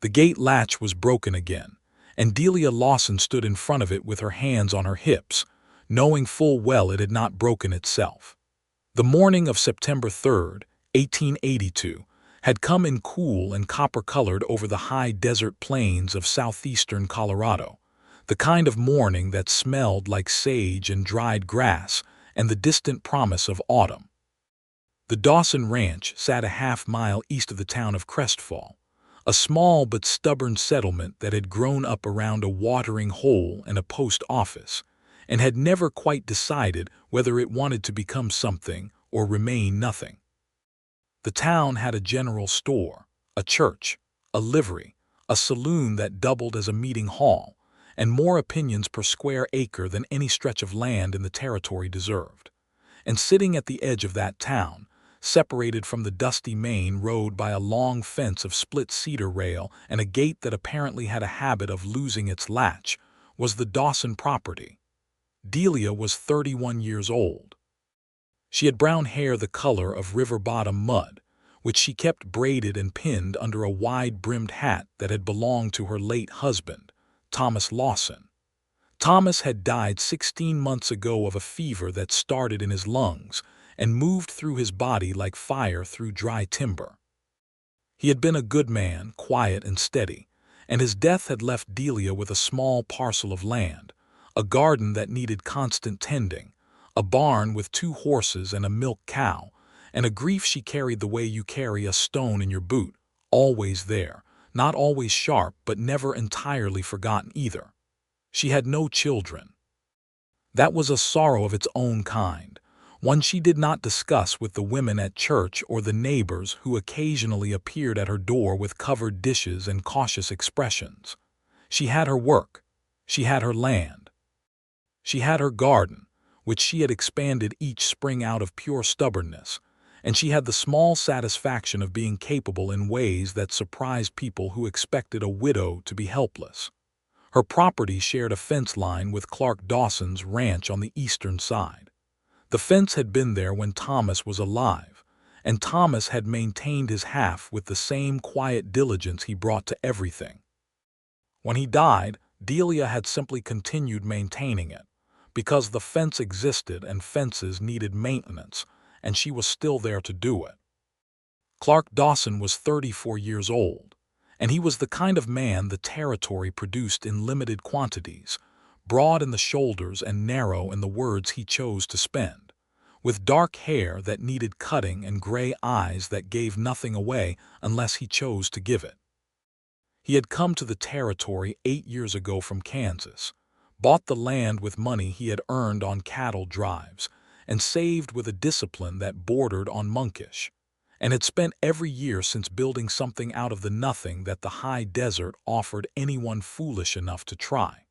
The gate latch was broken again, and Delia Lawson stood in front of it with her hands on her hips, knowing full well it had not broken itself. The morning of September 3rd, 1882, had come in cool and copper-colored over the high desert plains of southeastern Colorado, the kind of morning that smelled like sage and dried grass and the distant promise of autumn. The Dawson Ranch sat a half-mile east of the town of Crestfall, a small but stubborn settlement that had grown up around a watering hole and a post office, and had never quite decided whether it wanted to become something or remain nothing. The town had a general store, a church, a livery, a saloon that doubled as a meeting hall, and more opinions per square acre than any stretch of land in the territory deserved. And sitting at the edge of that town, separated from the dusty main road by a long fence of split cedar rail and a gate that apparently had a habit of losing its latch, was the Dawson property. Delia was 31 years old. She had brown hair the color of river-bottom mud, which she kept braided and pinned under a wide-brimmed hat that had belonged to her late husband, Thomas Lawson. Thomas had died 16 months ago of a fever that started in his lungs and moved through his body like fire through dry timber. He had been a good man, quiet and steady, and his death had left Delia with a small parcel of land, a garden that needed constant tending, a barn with 2 horses and a milk cow, and a grief she carried the way you carry a stone in your boot, always there, not always sharp but never entirely forgotten either. She had no children. That was a sorrow of its own kind, one she did not discuss with the women at church or the neighbors who occasionally appeared at her door with covered dishes and cautious expressions. She had her work. She had her land. She had her garden, which she had expanded each spring out of pure stubbornness, and she had the small satisfaction of being capable in ways that surprised people who expected a widow to be helpless. Her property shared a fence line with Clark Dawson's ranch on the eastern side. The fence had been there when Thomas was alive, and Thomas had maintained his half with the same quiet diligence he brought to everything. When he died, Delia had simply continued maintaining it, because the fence existed and fences needed maintenance, and she was still there to do it. Clark Dawson was 34 years old, and he was the kind of man the territory produced in limited quantities, broad in the shoulders and narrow in the words he chose to spend, with dark hair that needed cutting and gray eyes that gave nothing away unless he chose to give it. He had come to the territory 8 years ago from Kansas, bought the land with money he had earned on cattle drives, and saved with a discipline that bordered on monkish, and had spent every year since building something out of the nothing that the high desert offered anyone foolish enough to try.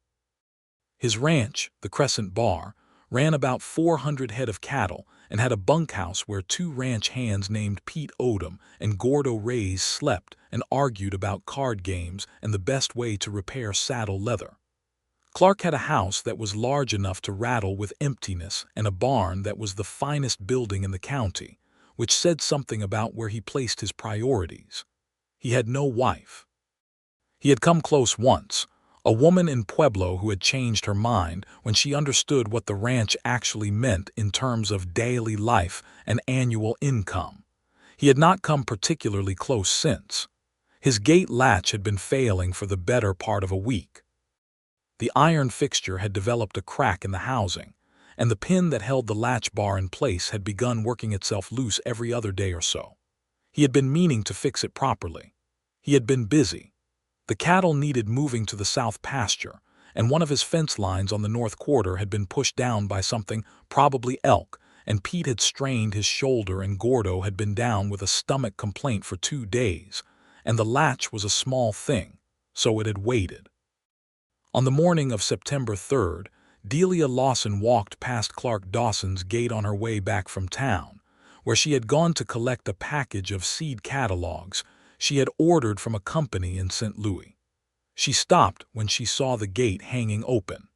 His ranch, the Crescent Bar, ran about 400 head of cattle and had a bunkhouse where 2 ranch hands named Pete Odom and Gordo Reyes slept and argued about card games and the best way to repair saddle leather. Clark had a house that was large enough to rattle with emptiness and a barn that was the finest building in the county, which said something about where he placed his priorities. He had no wife. He had come close once, a woman in Pueblo who had changed her mind when she understood what the ranch actually meant in terms of daily life and annual income. He had not come particularly close since. His gate latch had been failing for the better part of a week. The iron fixture had developed a crack in the housing, and the pin that held the latch bar in place had begun working itself loose every other day or so. He had been meaning to fix it properly. He had been busy. The cattle needed moving to the south pasture, and one of his fence lines on the north quarter had been pushed down by something, probably elk, and Pete had strained his shoulder and Gordo had been down with a stomach complaint for 2 days, and the latch was a small thing, so it had waited. On the morning of September 3rd, Delia Lawson walked past Clark Dawson's gate on her way back from town, where she had gone to collect a package of seed catalogs she had ordered from a company in St. Louis. She stopped when she saw the gate hanging open.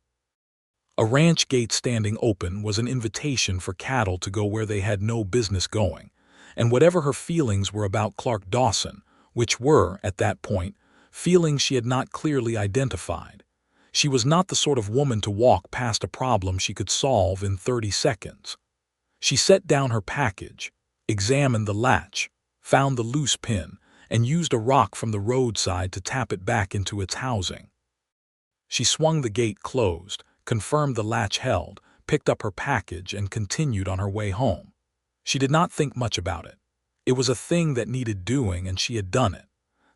A ranch gate standing open was an invitation for cattle to go where they had no business going, and whatever her feelings were about Clark Dawson, which were, at that point, feelings she had not clearly identified. She was not the sort of woman to walk past a problem she could solve in 30 seconds. She set down her package, examined the latch, found the loose pin, and used a rock from the roadside to tap it back into its housing. She swung the gate closed, confirmed the latch held, picked up her package, and continued on her way home. She did not think much about it. It was a thing that needed doing, and she had done it.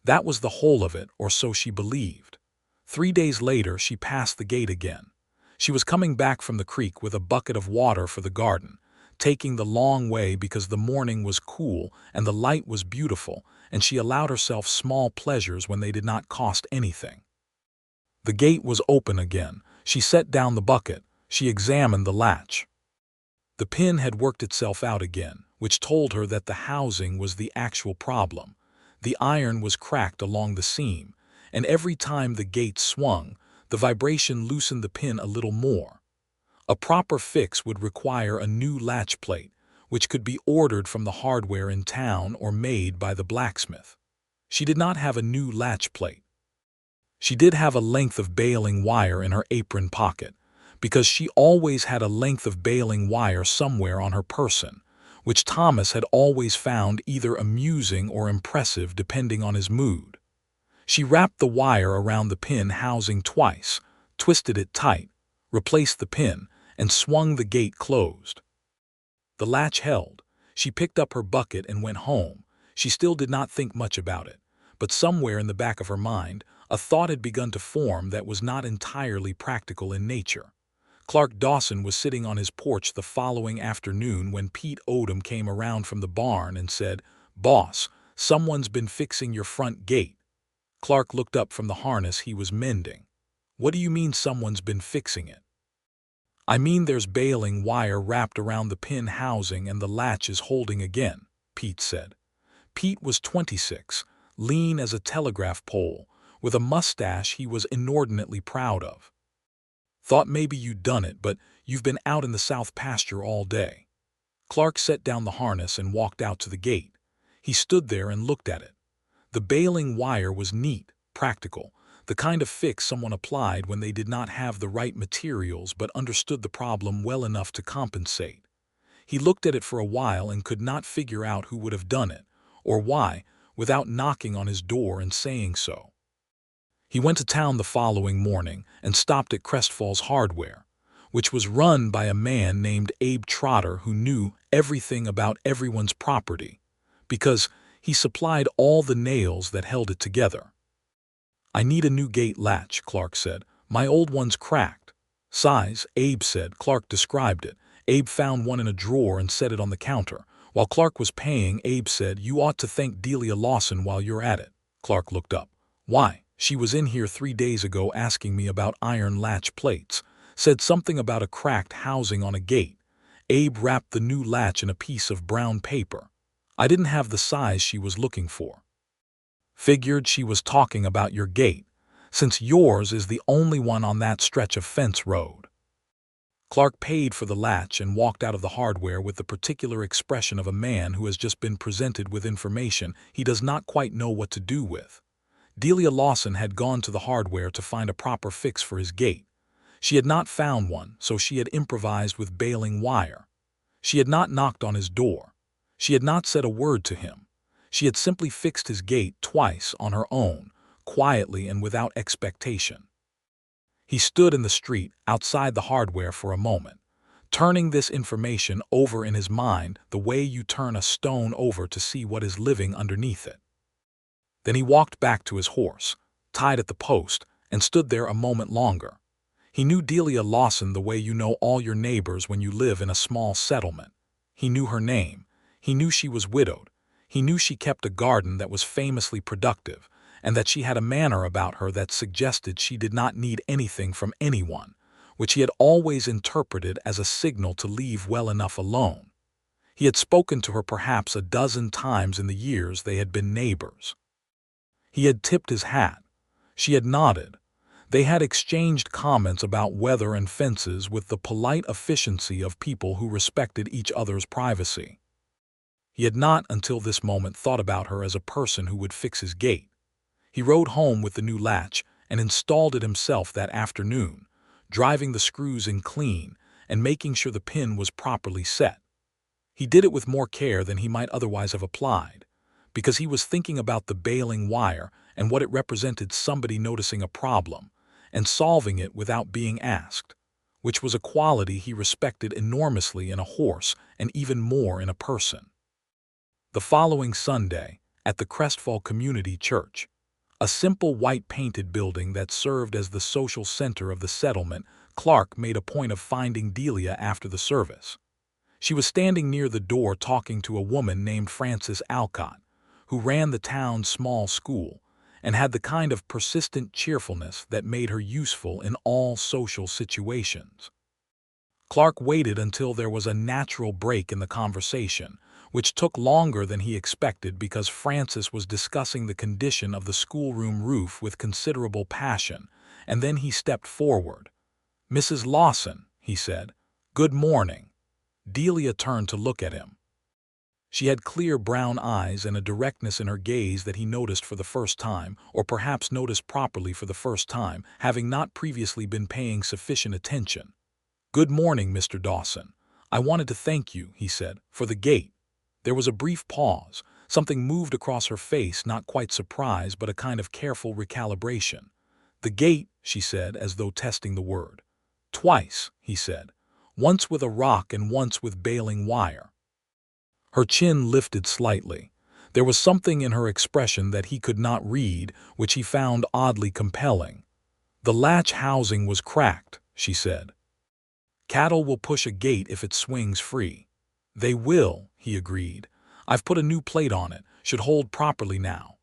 That was the whole of it, or so she believed. 3 days later, she passed the gate again. She was coming back from the creek with a bucket of water for the garden, taking the long way because the morning was cool and the light was beautiful, and she allowed herself small pleasures when they did not cost anything. The gate was open again. She set down the bucket. She examined the latch. The pin had worked itself out again, which told her that the housing was the actual problem. The iron was cracked along the seam, and every time the gate swung, the vibration loosened the pin a little more. A proper fix would require a new latch plate, which could be ordered from the hardware in town or made by the blacksmith. She did not have a new latch plate. She did have a length of baling wire in her apron pocket, because she always had a length of baling wire somewhere on her person, which Thomas had always found either amusing or impressive depending on his mood. She wrapped the wire around the pin housing twice, twisted it tight, replaced the pin, and swung the gate closed. The latch held. She picked up her bucket and went home. She still did not think much about it, but somewhere in the back of her mind, a thought had begun to form that was not entirely practical in nature. Clark Dawson was sitting on his porch the following afternoon when Pete Odom came around from the barn and said, "Boss, someone's been fixing your front gate." Clark looked up from the harness he was mending. "What do you mean someone's been fixing it?" "I mean there's baling wire wrapped around the pin housing and the latch is holding again," Pete said. Pete was 26, lean as a telegraph pole, with a mustache he was inordinately proud of. "Thought maybe you'd done it, but you've been out in the south pasture all day." Clark set down the harness and walked out to the gate. He stood there and looked at it. The baling wire was neat, practical, the kind of fix someone applied when they did not have the right materials but understood the problem well enough to compensate. He looked at it for a while and could not figure out who would have done it, or why, without knocking on his door and saying so. He went to town the following morning and stopped at Crestfall's Hardware, which was run by a man named Abe Trotter who knew everything about everyone's property, because he supplied all the nails that held it together. "I need a new gate latch," Clark said. "My old one's cracked." "Size," Abe said. Clark described it. Abe found one in a drawer and set it on the counter. While Clark was paying, Abe said, "You ought to thank Delia Lawson while you're at it." Clark looked up. "Why?" "She was in here 3 days ago asking me about iron latch plates. Said something about a cracked housing on a gate." Abe wrapped the new latch in a piece of brown paper. "I didn't have the size she was looking for." "Figured she was talking about your gate, since yours is the only one on that stretch of fence road." Clark paid for the latch and walked out of the hardware with the particular expression of a man who has just been presented with information he does not quite know what to do with. Delia Lawson had gone to the hardware to find a proper fix for his gate. She had not found one, so she had improvised with baling wire. She had not knocked on his door. She had not said a word to him. She had simply fixed his gate twice on her own, quietly and without expectation. He stood in the street outside the hardware for a moment, turning this information over in his mind the way you turn a stone over to see what is living underneath it. Then he walked back to his horse, tied at the post, and stood there a moment longer. He knew Delia Lawson the way you know all your neighbors when you live in a small settlement. He knew her name. He knew she was widowed. He knew she kept a garden that was famously productive, and that she had a manner about her that suggested she did not need anything from anyone, which he had always interpreted as a signal to leave well enough alone. He had spoken to her perhaps a dozen times in the years they had been neighbors. He had tipped his hat. She had nodded. They had exchanged comments about weather and fences with the polite efficiency of people who respected each other's privacy. He had not until this moment thought about her as a person who would fix his gate. He rode home with the new latch and installed it himself that afternoon, driving the screws in clean and making sure the pin was properly set. He did it with more care than he might otherwise have applied, because he was thinking about the bailing wire and what it represented, somebody noticing a problem and solving it without being asked, which was a quality he respected enormously in a horse and even more in a person. The following Sunday, at the Crestfall Community Church, a simple white-painted building that served as the social center of the settlement, Clark made a point of finding Delia after the service. She was standing near the door talking to a woman named Frances Alcott, who ran the town's small school and had the kind of persistent cheerfulness that made her useful in all social situations. Clark waited until there was a natural break in the conversation, which took longer than he expected because Frances was discussing the condition of the schoolroom roof with considerable passion, and then he stepped forward. "Mrs. Lawson," he said, "good morning." Delia turned to look at him. She had clear brown eyes and a directness in her gaze that he noticed for the first time, or perhaps noticed properly for the first time, having not previously been paying sufficient attention. "Good morning, Mr. Dawson. I wanted to thank you," he said, "for the gate." There was a brief pause. Something moved across her face, not quite surprise, but a kind of careful recalibration. "The gate," she said, as though testing the word. "Twice," he said. "Once with a rock and once with bailing wire." Her chin lifted slightly. There was something in her expression that he could not read, which he found oddly compelling. "The latch housing was cracked," she said. "Cattle will push a gate if it swings free." "They will," he agreed. "I've put a new plate on it. Should hold properly now."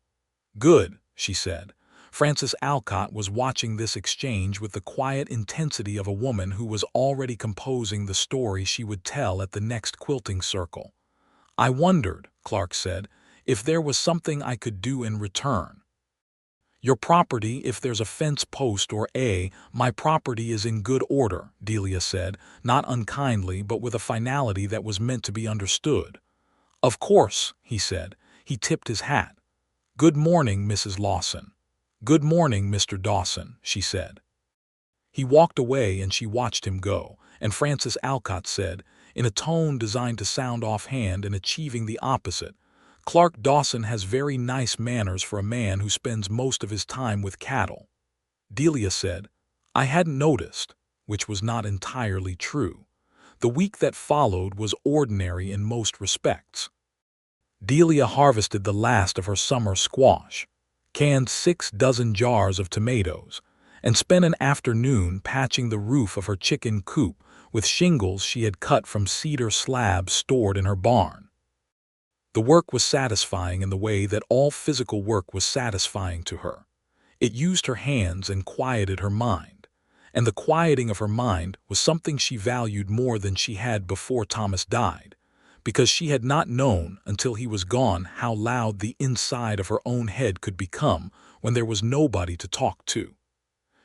"Good," she said. Frances Alcott was watching this exchange with the quiet intensity of a woman who was already composing the story she would tell at the next quilting circle. "I wondered," Clark said, "if there was something I could do in return." "Your property, if there's a fence post or my property is in good order," Delia said, not unkindly but with a finality that was meant to be understood. "Of course," he said. He tipped his hat. "Good morning, Mrs. Lawson." "Good morning, Mr. Dawson," she said. He walked away and she watched him go, and Frances Alcott said, in a tone designed to sound offhand and achieving the opposite, "Clark Dawson has very nice manners for a man who spends most of his time with cattle." Delia said, "I hadn't noticed," which was not entirely true. The week that followed was ordinary in most respects. Delia harvested the last of her summer squash, canned 6 dozen jars of tomatoes, and spent an afternoon patching the roof of her chicken coop with shingles she had cut from cedar slabs stored in her barn. The work was satisfying in the way that all physical work was satisfying to her. It used her hands and quieted her mind, and the quieting of her mind was something she valued more than she had before Thomas died, because she had not known until he was gone how loud the inside of her own head could become when there was nobody to talk to.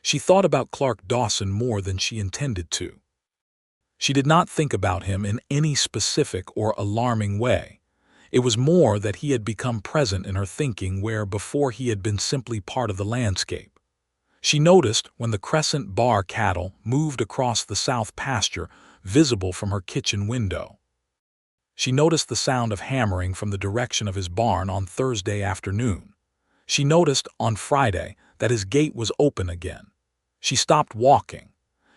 She thought about Clark Dawson more than she intended to. She did not think about him in any specific or alarming way. It was more that he had become present in her thinking where before he had been simply part of the landscape. She noticed when the Crescent Bar cattle moved across the south pasture, visible from her kitchen window. She noticed the sound of hammering from the direction of his barn on Thursday afternoon. She noticed on Friday that his gate was open again. She stopped walking.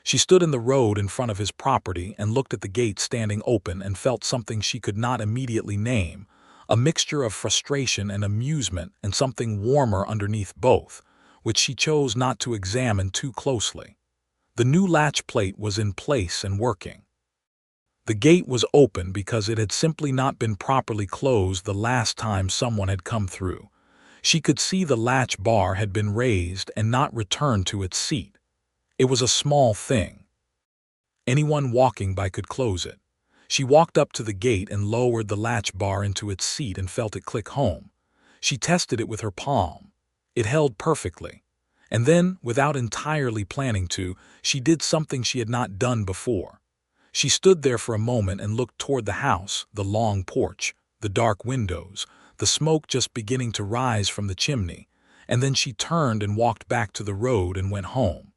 She stood in the road in front of his property and looked at the gate standing open and felt something she could not immediately name, a mixture of frustration and amusement and something warmer underneath both, which she chose not to examine too closely. The new latch plate was in place and working. The gate was open because it had simply not been properly closed the last time someone had come through. She could see the latch bar had been raised and not returned to its seat. It was a small thing. Anyone walking by could close it. She walked up to the gate and lowered the latch bar into its seat and felt it click home. She tested it with her palm. It held perfectly. And then, without entirely planning to, she did something she had not done before. She stood there for a moment and looked toward the house, the long porch, the dark windows, the smoke just beginning to rise from the chimney, and then she turned and walked back to the road and went home.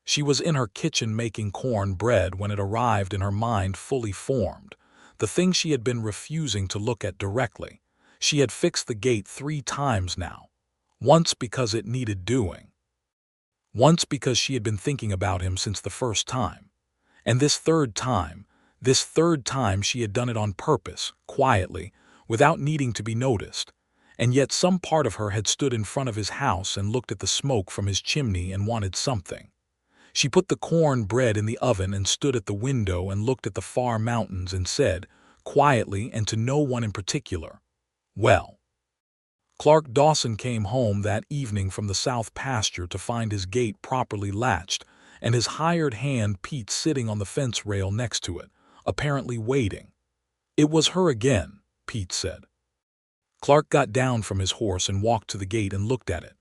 She was in her kitchen making corn bread when it arrived in her mind fully formed, the thing she had been refusing to look at directly. She had fixed the gate 3 times now, once because it needed doing, once because she had been thinking about him since the first time, and this third time she had done it on purpose, quietly, without needing to be noticed. And yet some part of her had stood in front of his house and looked at the smoke from his chimney and wanted something. She put the corn bread in the oven and stood at the window and looked at the far mountains and said, quietly and to no one in particular, "Well." Clark Dawson came home that evening from the south pasture to find his gate properly latched and his hired hand Pete sitting on the fence rail next to it, apparently waiting. "It was her again," Pete said. Clark got down from his horse and walked to the gate and looked at it.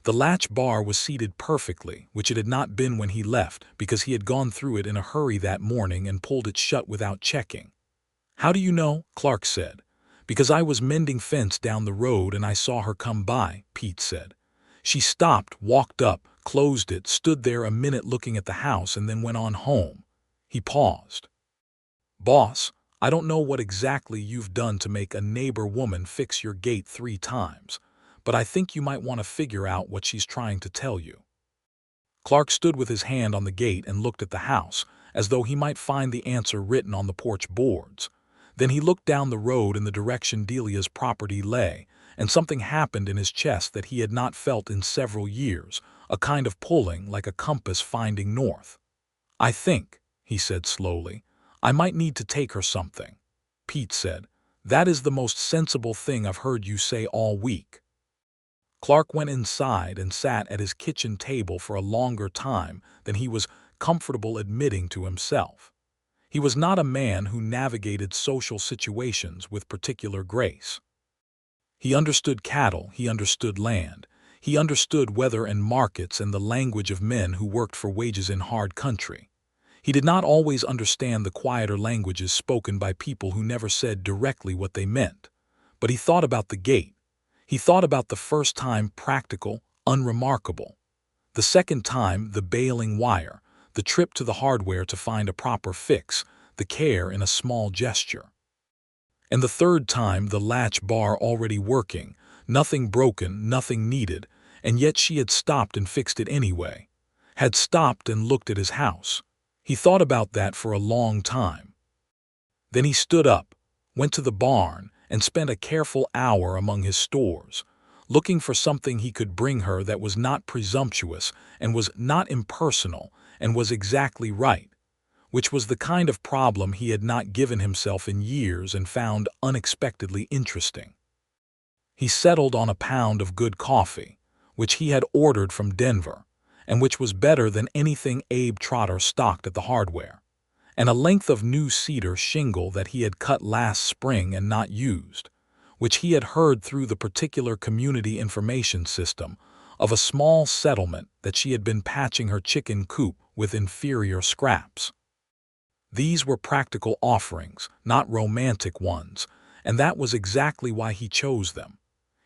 The latch bar was seated perfectly, which it had not been when he left, because he had gone through it in a hurry that morning and pulled it shut without checking. "How do you know?" Clark said. "Because I was mending fence down the road and I saw her come by," Pete said. "She stopped, walked up, closed it, stood there a minute looking at the house and then went on home." He paused. "Boss, I don't know what exactly you've done to make a neighbor woman fix your gate 3 times, but I think you might want to figure out what she's trying to tell you." Clark stood with his hand on the gate and looked at the house, as though he might find the answer written on the porch boards. Then he looked down the road in the direction Delia's property lay, and something happened in his chest that he had not felt in several years, a kind of pulling like a compass finding north. "I think," he said slowly, "I might need to take her something." Pete said, "That is the most sensible thing I've heard you say all week." Clark went inside and sat at his kitchen table for a longer time than he was comfortable admitting to himself. He was not a man who navigated social situations with particular grace. He understood cattle, he understood land, he understood weather and markets and the language of men who worked for wages in hard country. He did not always understand the quieter languages spoken by people who never said directly what they meant, but he thought about the gate. He thought about the first time practical, unremarkable. The second time the bailing wire, the trip to the hardware to find a proper fix, the care in a small gesture. And the third time the latch bar already working, nothing broken, nothing needed, and yet she had stopped and fixed it anyway. Had stopped and looked at his house. He thought about that for a long time. Then he stood up, went to the barn, and spent a careful hour among his stores, looking for something he could bring her that was not presumptuous and was not impersonal and was exactly right, which was the kind of problem he had not given himself in years and found unexpectedly interesting. He settled on a pound of good coffee, which he had ordered from Denver, and which was better than anything Abe Trotter stocked at the hardware, and a length of new cedar shingle that he had cut last spring and not used, which he had heard through the particular community information system of a small settlement that she had been patching her chicken coop with inferior scraps. These were practical offerings, not romantic ones, and that was exactly why he chose them.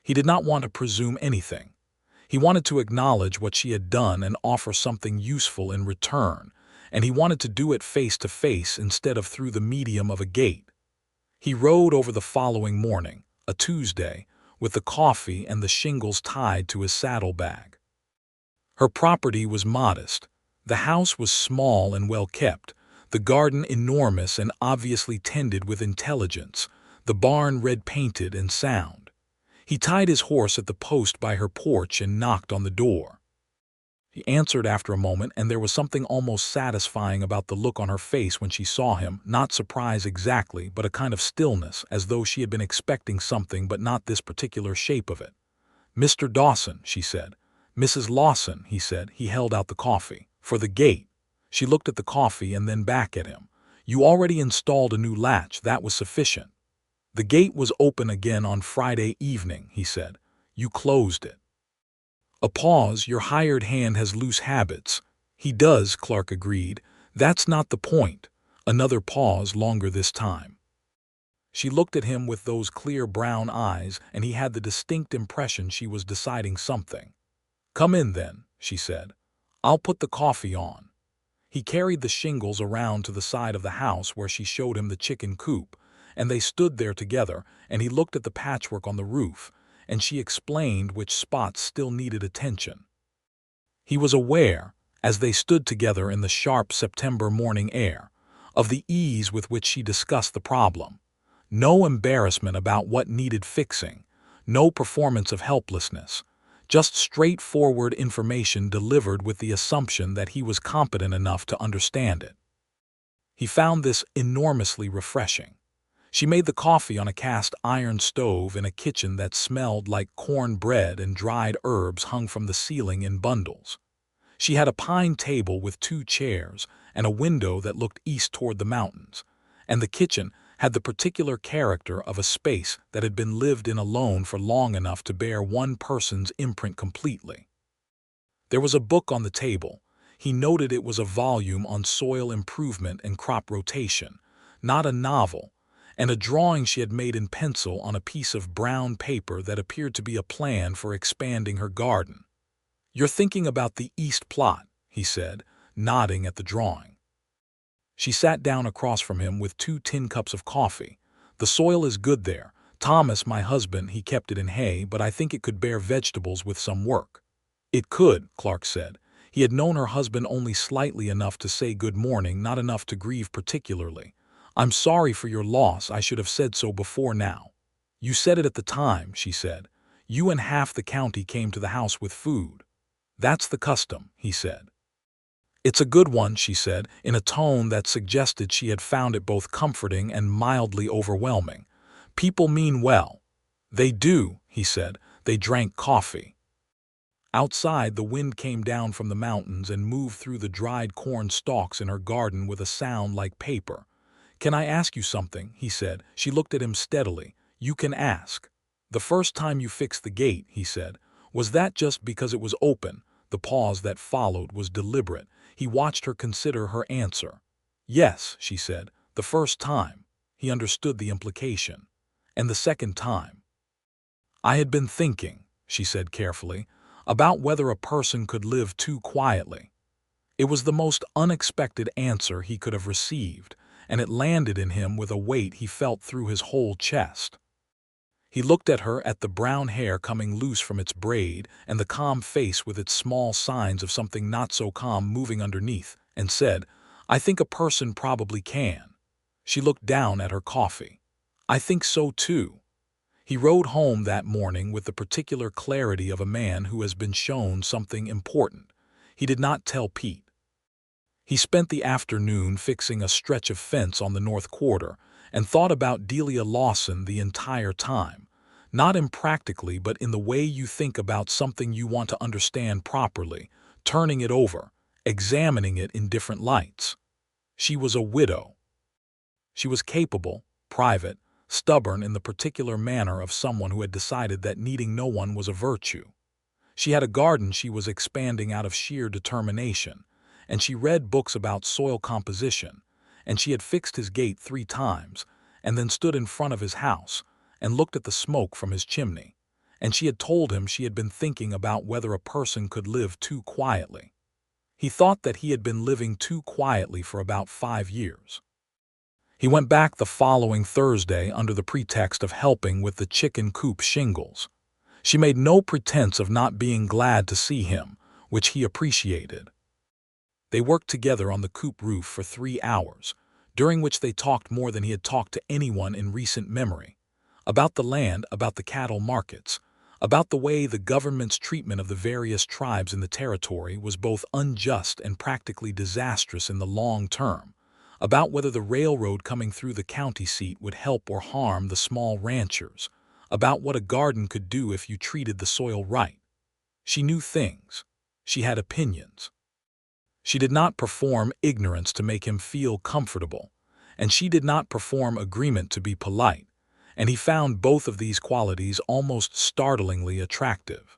He did not want to presume anything. He wanted to acknowledge what she had done and offer something useful in return, and he wanted to do it face to face instead of through the medium of a gate. He rode over the following morning, a Tuesday, with the coffee and the shingles tied to his saddlebag. Her property was modest. The house was small and well kept, the garden enormous and obviously tended with intelligence, the barn red-painted and sound. He tied his horse at the post by her porch and knocked on the door. She answered after a moment, and there was something almost satisfying about the look on her face when she saw him, not surprise exactly, but a kind of stillness, as though she had been expecting something but not this particular shape of it. "Mr. Dawson," she said. "Mrs. Lawson," he said. He held out the coffee. "For the gate." She looked at the coffee and then back at him. "You already installed a new latch, that was sufficient." "The gate was open again on Friday evening," he said. "You closed it." A pause. "Your hired hand has loose habits." "He does," Clark agreed. "That's not the point." Another pause, longer this time. She looked at him with those clear brown eyes, and he had the distinct impression she was deciding something. "Come in, then," she said. "I'll put the coffee on." He carried the shingles around to the side of the house where she showed him the chicken coop, and they stood there together, and he looked at the patchwork on the roof, and she explained which spots still needed attention. He was aware, as they stood together in the sharp September morning air, of the ease with which she discussed the problem. No embarrassment about what needed fixing, no performance of helplessness, just straightforward information delivered with the assumption that he was competent enough to understand it. He found this enormously refreshing. She made the coffee on a cast iron stove in a kitchen that smelled like corn bread, and dried herbs hung from the ceiling in bundles. She had a pine table with 2 chairs and a window that looked east toward the mountains, and the kitchen had the particular character of a space that had been lived in alone for long enough to bear one person's imprint completely. There was a book on the table. He noted it was a volume on soil improvement and crop rotation, not a novel, and a drawing she had made in pencil on a piece of brown paper that appeared to be a plan for expanding her garden. "You're thinking about the east plot," he said, nodding at the drawing. She sat down across from him with 2 tin cups of coffee. "The soil is good there. Thomas, my husband, he kept it in hay, but I think it could bear vegetables with some work." "It could," Clark said. He had known her husband only slightly enough to say good morning, not enough to grieve particularly. "I'm sorry for your loss. I should have said so before now." "You said it at the time," she said. "You and half the county came to the house with food." "That's the custom," he said. "It's a good one," she said, in a tone that suggested she had found it both comforting and mildly overwhelming. "People mean well." "They do," he said. They drank coffee. Outside, the wind came down from the mountains and moved through the dried corn stalks in her garden with a sound like paper. "Can I ask you something?" he said. She looked at him steadily. "You can ask." "The first time you fixed the gate," he said, "was that just because it was open?" The pause that followed was deliberate. He watched her consider her answer. "Yes," she said, "the first time." He understood the implication. "And the second time?" "I had been thinking," she said carefully, "about whether a person could live too quietly." It was the most unexpected answer he could have received, and it landed in him with a weight he felt through his whole chest. He looked at her, at the brown hair coming loose from its braid, and the calm face with its small signs of something not so calm moving underneath, and said, "I think a person probably can." She looked down at her coffee. "I think so too." He rode home that morning with the particular clarity of a man who has been shown something important. He did not tell Pete. He spent the afternoon fixing a stretch of fence on the north quarter, and thought about Delia Lawson the entire time. Not impractically, but in the way you think about something you want to understand properly, turning it over, examining it in different lights. She was a widow. She was capable, private, stubborn in the particular manner of someone who had decided that needing no one was a virtue. She had a garden she was expanding out of sheer determination, and she read books about soil composition, and she had fixed his gate 3 times, and then stood in front of his house and looked at the smoke from his chimney, and she had told him she had been thinking about whether a person could live too quietly. He thought that he had been living too quietly for about 5 years. He went back the following Thursday under the pretext of helping with the chicken coop shingles. She made no pretense of not being glad to see him, which he appreciated. They worked together on the coop roof for 3 hours, during which they talked more than he had talked to anyone in recent memory. About the land, about the cattle markets, about the way the government's treatment of the various tribes in the territory was both unjust and practically disastrous in the long term, about whether the railroad coming through the county seat would help or harm the small ranchers, about what a garden could do if you treated the soil right. She knew things. She had opinions. She did not perform ignorance to make him feel comfortable, and she did not perform agreement to be polite, and he found both of these qualities almost startlingly attractive.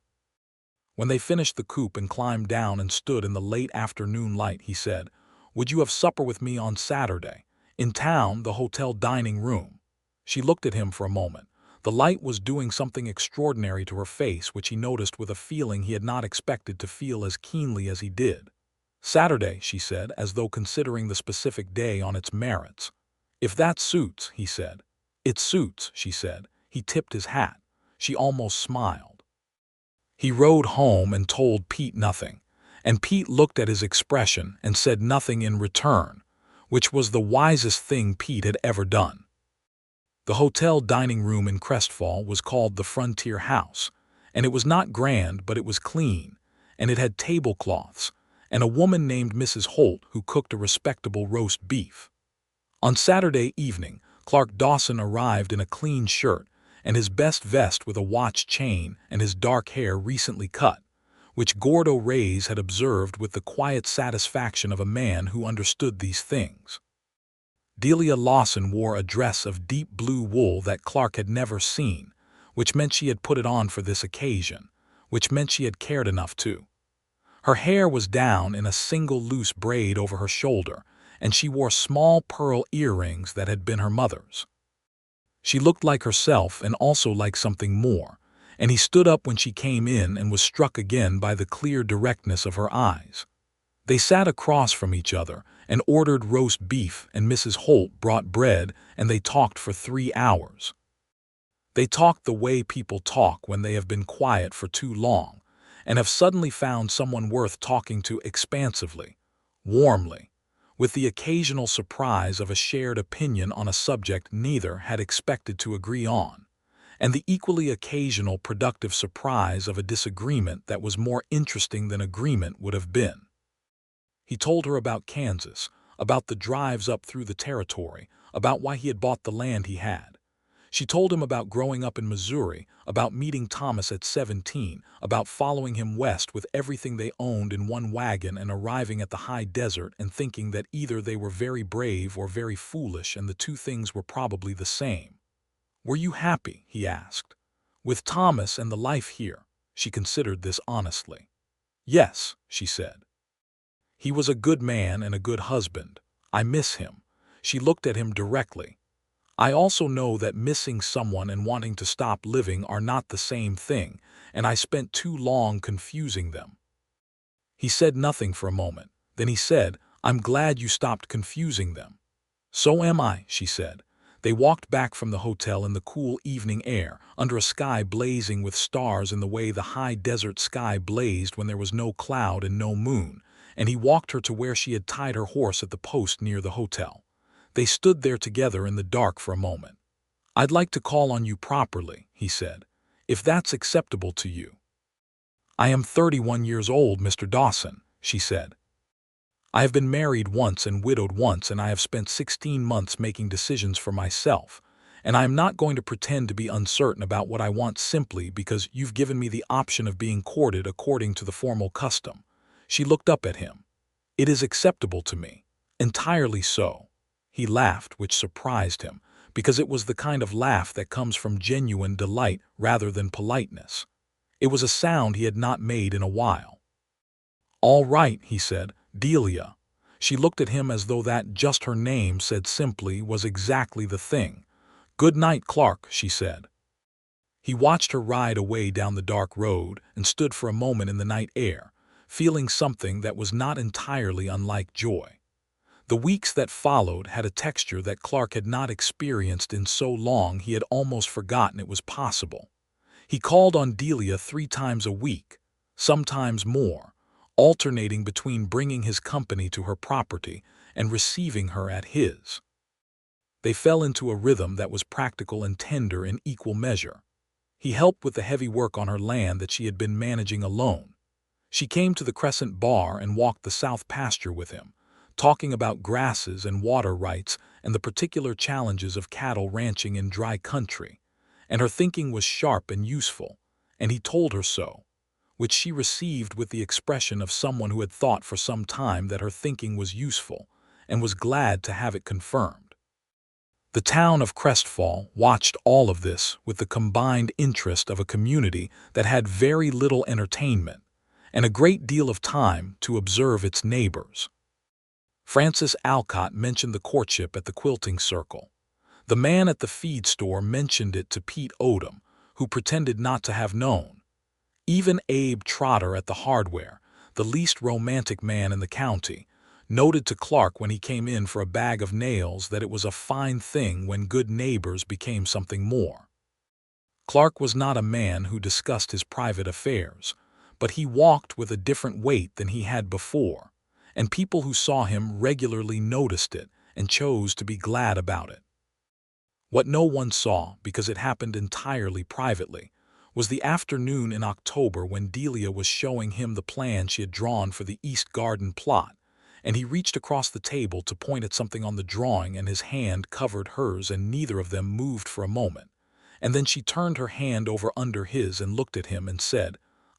When they finished the coop and climbed down and stood in the late afternoon light, he said, "Would you have supper with me on Saturday? In town, the hotel dining room." She looked at him for a moment. The light was doing something extraordinary to her face, which he noticed with a feeling he had not expected to feel as keenly as he did. "Saturday," she said, as though considering the specific day on its merits. "If that suits," he said. "It suits," she said. He tipped his hat. She almost smiled. He rode home and told Pete nothing, and Pete looked at his expression and said nothing in return, which was the wisest thing Pete had ever done. The hotel dining room in Crestfall was called the Frontier House, and it was not grand, but it was clean, and it had tablecloths, and a woman named Mrs. Holt who cooked a respectable roast beef. On Saturday evening, Clark Dawson arrived in a clean shirt and his best vest with a watch chain and his dark hair recently cut, which Gordo Reyes had observed with the quiet satisfaction of a man who understood these things. Delia Lawson wore a dress of deep blue wool that Clark had never seen, which meant she had put it on for this occasion, which meant she had cared enough to. Her hair was down in a single loose braid over her shoulder, and she wore small pearl earrings that had been her mother's. She looked like herself and also like something more, and he stood up when she came in and was struck again by the clear directness of her eyes. They sat across from each other and ordered roast beef, and Mrs. Holt brought bread, and they talked for 3 hours. They talked the way people talk when they have been quiet for too long and have suddenly found someone worth talking to expansively, warmly, with the occasional surprise of a shared opinion on a subject neither had expected to agree on, and the equally occasional productive surprise of a disagreement that was more interesting than agreement would have been. He told her about Kansas, about the drives up through the territory, about why he had bought the land he had. She told him about growing up in Missouri, about meeting Thomas at 17, about following him west with everything they owned in one wagon and arriving at the high desert and thinking that either they were very brave or very foolish, and the two things were probably the same. "Were you happy?" he asked. "With Thomas and the life here?" She considered this honestly. "Yes," she said. "He was a good man and a good husband. I miss him." She looked at him directly. "I also know that missing someone and wanting to stop living are not the same thing, and I spent too long confusing them." He said nothing for a moment. Then he said, "I'm glad you stopped confusing them." "So am I," she said. They walked back from the hotel in the cool evening air, under a sky blazing with stars in the way the high desert sky blazed when there was no cloud and no moon, and he walked her to where she had tied her horse at the post near the hotel. They stood there together in the dark for a moment. "I'd like to call on you properly," he said, "if that's acceptable to you." "I am 31 years old, Mr. Dawson," she said. "I have been married once and widowed once, and I have spent 16 months making decisions for myself, and I am not going to pretend to be uncertain about what I want simply because you've given me the option of being courted according to the formal custom." She looked up at him. "It is acceptable to me. Entirely so." He laughed, which surprised him, because it was the kind of laugh that comes from genuine delight rather than politeness. It was a sound he had not made in a while. "All right," he said. "Delia." She looked at him as though that just her name said simply was exactly the thing. "Good night, Clark," she said. He watched her ride away down the dark road and stood for a moment in the night air, feeling something that was not entirely unlike joy. The weeks that followed had a texture that Clark had not experienced in so long he had almost forgotten it was possible. He called on Delia 3 times a week, sometimes more, alternating between bringing his company to her property and receiving her at his. They fell into a rhythm that was practical and tender in equal measure. He helped with the heavy work on her land that she had been managing alone. She came to the Crescent Bar and walked the south pasture with him, talking about grasses and water rights and the particular challenges of cattle ranching in dry country, and her thinking was sharp and useful, and he told her so, which she received with the expression of someone who had thought for some time that her thinking was useful and was glad to have it confirmed. The town of Crestfall watched all of this with the combined interest of a community that had very little entertainment and a great deal of time to observe its neighbors. Francis Alcott mentioned the courtship at the quilting circle. The man at the feed store mentioned it to Pete Odom, who pretended not to have known. Even Abe Trotter at the hardware, the least romantic man in the county, noted to Clark when he came in for a bag of nails that it was a fine thing when good neighbors became something more. Clark was not a man who discussed his private affairs, but he walked with a different weight than he had before, and people who saw him regularly noticed it and chose to be glad about it. What no one saw, because it happened entirely privately, was the afternoon in October when Delia was showing him the plan she had drawn for the East Garden plot, and he reached across the table to point at something on the drawing and his hand covered hers and neither of them moved for a moment. And then she turned her hand over under his and looked at him and said,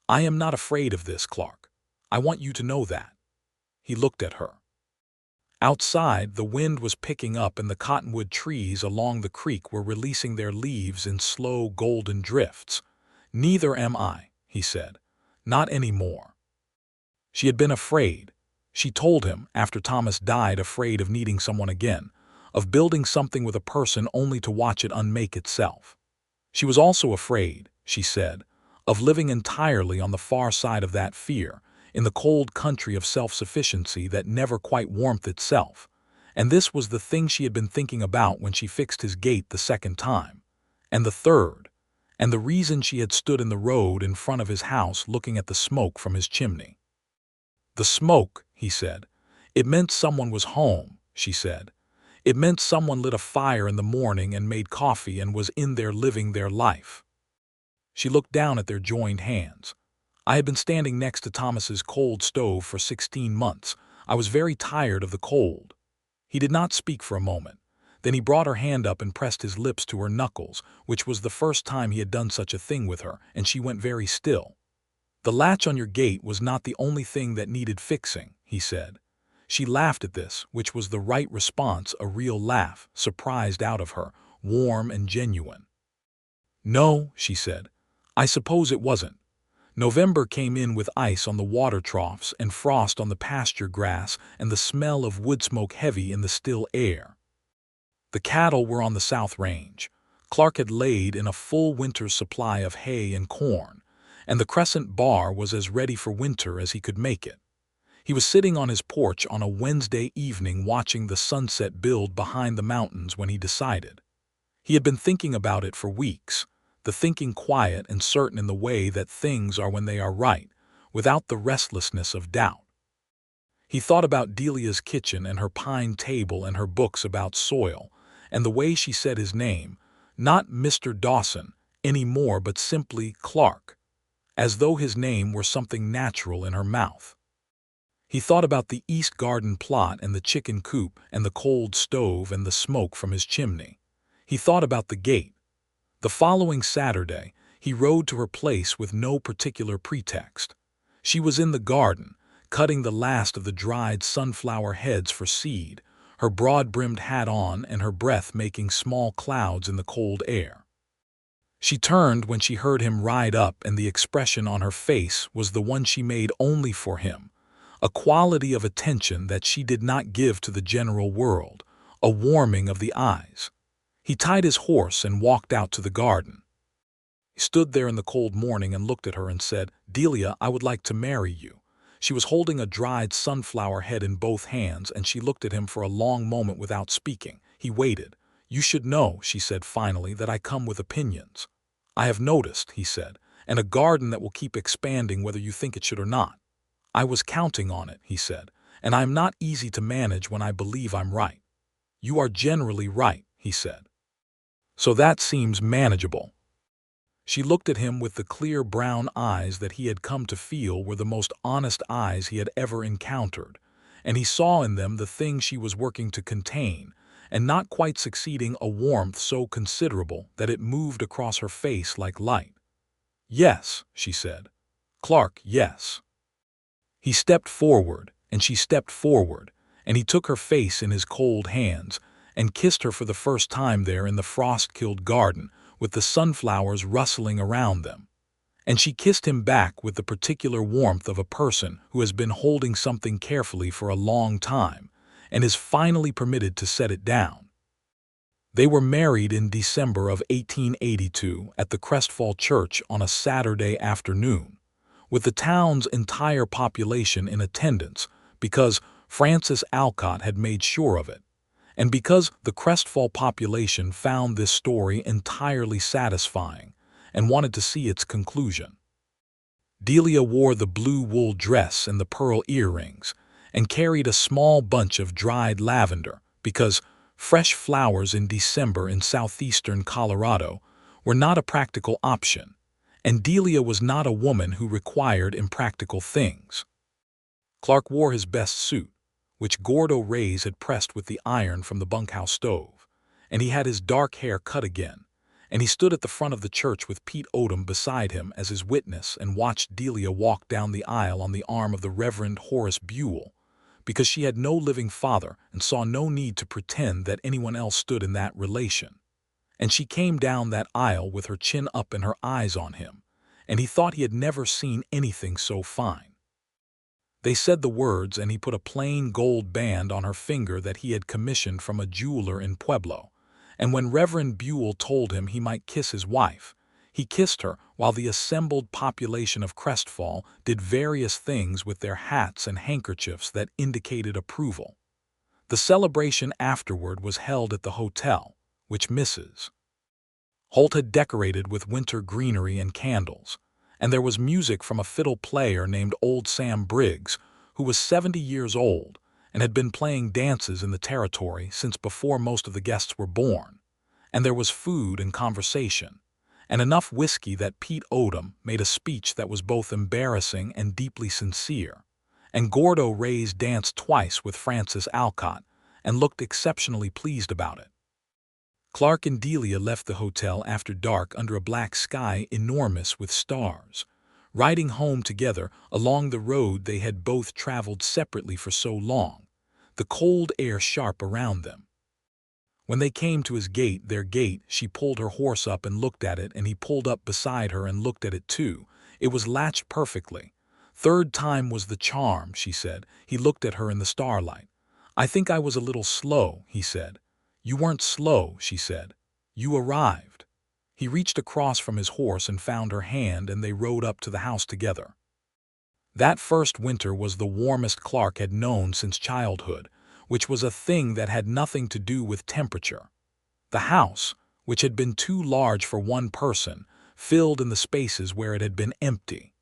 "I am not afraid of this, Clark. I want you to know that." He looked at her. Outside, the wind was picking up and the cottonwood trees along the creek were releasing their leaves in slow golden drifts. "Neither am I," he said. "Not any more." She had been afraid. She told him, after Thomas died, afraid of needing someone again, of building something with a person only to watch it unmake itself. She was also afraid, she said, of living entirely on the far side of that fear, in the cold country of self-sufficiency that never quite warmed itself. And this was the thing she had been thinking about when she fixed his gate the second time, and the third, and the reason she had stood in the road in front of his house looking at the smoke from his chimney. The smoke, he said. It meant someone was home, she said. It meant someone lit a fire in the morning and made coffee and was in there living their life. She looked down at their joined hands. "I had been standing next to Thomas's cold stove for 16 months. I was very tired of the cold." He did not speak for a moment. Then he brought her hand up and pressed his lips to her knuckles, which was the first time he had done such a thing with her, and she went very still. "The latch on your gate was not the only thing that needed fixing," he said. She laughed at this, which was the right response, a real laugh, surprised out of her, warm and genuine. "No," she said. "I suppose it wasn't." November came in with ice on the water troughs and frost on the pasture grass and the smell of wood smoke heavy in the still air. The cattle were on the south range. Clark had laid in a full winter's supply of hay and corn, and the Crescent Bar was as ready for winter as he could make it. He was sitting on his porch on a Wednesday evening watching the sunset build behind the mountains when he decided. He had been thinking about it for weeks, the thinking quiet and certain in the way that things are when they are right, without the restlessness of doubt. He thought about Delia's kitchen and her pine table and her books about soil, and the way she said his name, not Mr. Dawson any more but simply Clark, as though his name were something natural in her mouth. He thought about the East Garden plot and the chicken coop and the cold stove and the smoke from his chimney. He thought about the gate. The following Saturday, he rode to her place with no particular pretext. She was in the garden, cutting the last of the dried sunflower heads for seed, her broad-brimmed hat on and her breath making small clouds in the cold air. She turned when she heard him ride up, and the expression on her face was the one she made only for him, a quality of attention that she did not give to the general world, a warming of the eyes. He tied his horse and walked out to the garden. He stood there in the cold morning and looked at her and said, "Delia, I would like to marry you." She was holding a dried sunflower head in both hands, and she looked at him for a long moment without speaking. He waited. "You should know," she said finally, "that I come with opinions." "I have noticed," he said, "and a garden that will keep expanding whether you think it should or not." "I was counting on it," he said, "and I am not easy to manage when I believe I'm right." "You are generally right," he said. "So that seems manageable." She looked at him with the clear brown eyes that he had come to feel were the most honest eyes he had ever encountered, and he saw in them the thing she was working to contain, and not quite succeeding, a warmth so considerable that it moved across her face like light. "Yes," she said. "Clark, yes." He stepped forward, and she stepped forward, and he took her face in his cold hands and kissed her for the first time there in the frost-killed garden, with the sunflowers rustling around them. And she kissed him back with the particular warmth of a person who has been holding something carefully for a long time and is finally permitted to set it down. They were married in December of 1882 at the Crestfall Church on a Saturday afternoon, with the town's entire population in attendance because Francis Alcott had made sure of it, and because the Crestfall population found this story entirely satisfying and wanted to see its conclusion. Delia wore the blue wool dress and the pearl earrings, and carried a small bunch of dried lavender because fresh flowers in December in southeastern Colorado were not a practical option, and Delia was not a woman who required impractical things. Clark wore his best suit, which Gordo Reyes had pressed with the iron from the bunkhouse stove, and he had his dark hair cut again, and he stood at the front of the church with Pete Odom beside him as his witness and watched Delia walk down the aisle on the arm of the Reverend Horace Buell, because she had no living father and saw no need to pretend that anyone else stood in that relation. And she came down that aisle with her chin up and her eyes on him, and he thought he had never seen anything so fine. They said the words, and he put a plain gold band on her finger that he had commissioned from a jeweler in Pueblo, and when Reverend Buell told him he might kiss his wife, he kissed her while the assembled population of Crestfall did various things with their hats and handkerchiefs that indicated approval. The celebration afterward was held at the hotel, which Mrs. Holt had decorated with winter greenery and candles, and there was music from a fiddle player named Old Sam Briggs, who was 70 years old and had been playing dances in the territory since before most of the guests were born, and there was food and conversation, and enough whiskey that Pete Odom made a speech that was both embarrassing and deeply sincere, and Gordo Reyes danced twice with Francis Alcott and looked exceptionally pleased about it. Clark and Delia left the hotel after dark under a black sky enormous with stars, riding home together along the road they had both traveled separately for so long, the cold air sharp around them. When they came to their gate, she pulled her horse up and looked at it, and he pulled up beside her and looked at it too. It was latched perfectly. Third time was the charm, she said. He looked at her in the starlight. I think I was a little slow, he said. You weren't slow, she said. You arrived. He reached across from his horse and found her hand, and they rode up to the house together. That first winter was the warmest Clark had known since childhood, which was a thing that had nothing to do with temperature. The house, which had been too large for one person, filled in the spaces where it had been empty.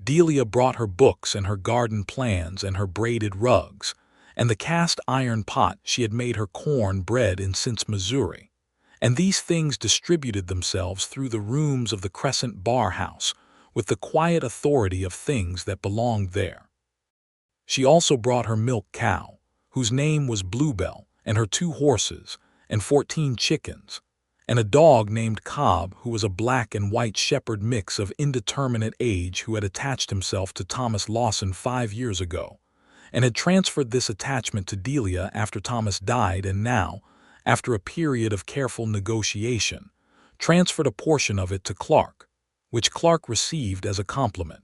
Delia brought her books and her garden plans and her braided rugs, and the cast iron pot she had made her corn bread in since Missouri, and these things distributed themselves through the rooms of the Crescent Bar House with the quiet authority of things that belonged there. She also brought her milk cow, whose name was Bluebell, and her 2 horses, and 14 chickens, and a dog named Cobb, who was a black and white shepherd mix of indeterminate age who had attached himself to Thomas Lawson 5 years ago, and had transferred this attachment to Delia after Thomas died, and now, after a period of careful negotiation, transferred a portion of it to Clark, which Clark received as a compliment.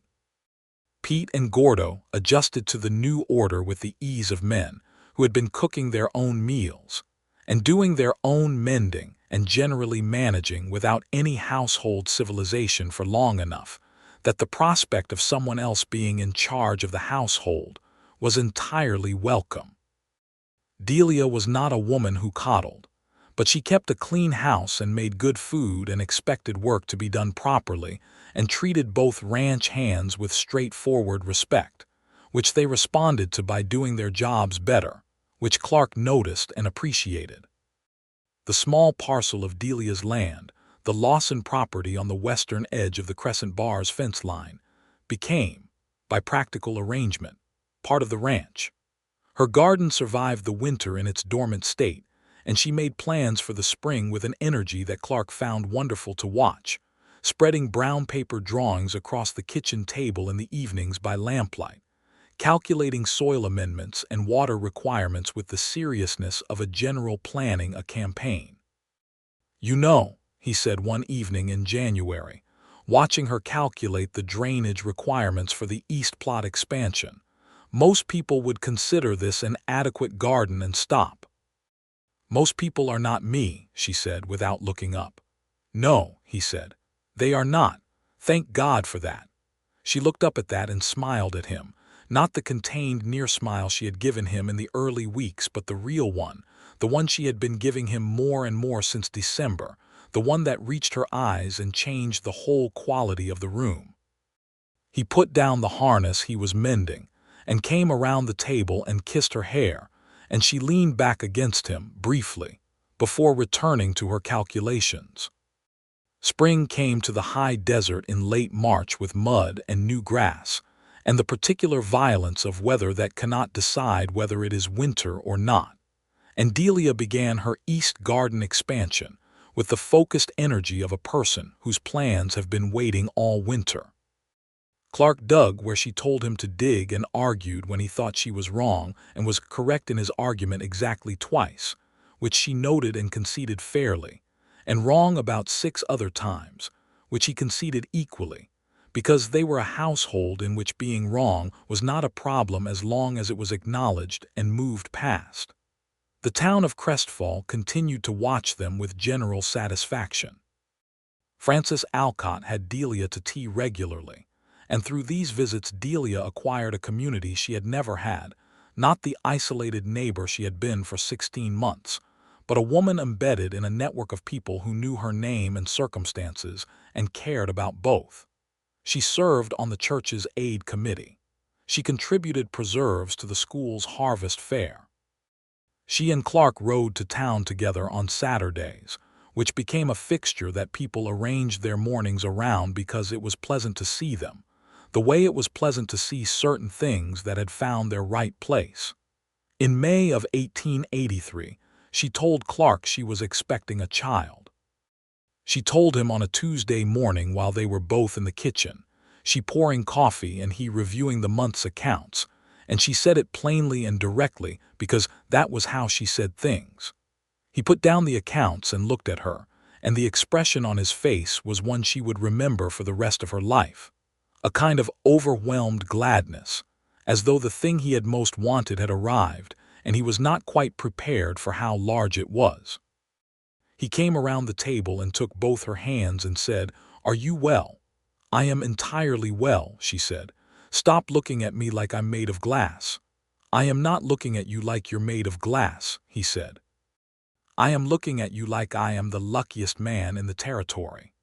Pete and Gordo adjusted to the new order with the ease of men who had been cooking their own meals, and doing their own mending and generally managing without any household civilization for long enough that the prospect of someone else being in charge of the household was entirely welcome. Delia was not a woman who coddled, but she kept a clean house and made good food and expected work to be done properly and treated both ranch hands with straightforward respect, which they responded to by doing their jobs better, which Clark noticed and appreciated. The small parcel of Delia's land, the Lawson property on the western edge of the Crescent Bar's fence line, became, by practical arrangement, part of the ranch. Her garden survived the winter in its dormant state, and she made plans for the spring with an energy that Clark found wonderful to watch, spreading brown paper drawings across the kitchen table in the evenings by lamplight, calculating soil amendments and water requirements with the seriousness of a general planning a campaign. You know, he said one evening in January, watching her calculate the drainage requirements for the East Plot expansion, most people would consider this an adequate garden and stop. "Most people are not me," she said without looking up. "No," he said. "They are not. Thank God for that." She looked up at that and smiled at him, not the contained near smile she had given him in the early weeks, but the real one, the one she had been giving him more and more since December, the one that reached her eyes and changed the whole quality of the room. He put down the harness he was mending and came around the table and kissed her hair, and she leaned back against him briefly before returning to her calculations. Spring came to the high desert in late March with mud and new grass, and the particular violence of weather that cannot decide whether it is winter or not. And Delia began her East Garden expansion with the focused energy of a person whose plans have been waiting all winter. Clark dug where she told him to dig and argued when he thought she was wrong and was correct in his argument exactly twice, which she noted and conceded fairly, and wrong about 6 other times, which he conceded equally, because they were a household in which being wrong was not a problem as long as it was acknowledged and moved past. The town of Crestfall continued to watch them with general satisfaction. Frances Alcott had Delia to tea regularly, and through these visits Delia acquired a community she had never had, not the isolated neighbor she had been for 16 months, but a woman embedded in a network of people who knew her name and circumstances and cared about both. She served on the church's aid committee. She contributed preserves to the school's harvest fair. She and Clark rode to town together on Saturdays, which became a fixture that people arranged their mornings around because it was pleasant to see them, the way it was pleasant to see certain things that had found their right place. In May of 1883, she told Clark she was expecting a child. She told him on a Tuesday morning while they were both in the kitchen, she pouring coffee and he reviewing the month's accounts, and she said it plainly and directly because that was how she said things. He put down the accounts and looked at her, and the expression on his face was one she would remember for the rest of her life, a kind of overwhelmed gladness, as though the thing he had most wanted had arrived, and he was not quite prepared for how large it was. He came around the table and took both her hands and said, "Are you well?" "I am entirely well," she said. "Stop looking at me like I'm made of glass." "I am not looking at you like you're made of glass," he said. "I am looking at you like I am the luckiest man in the territory."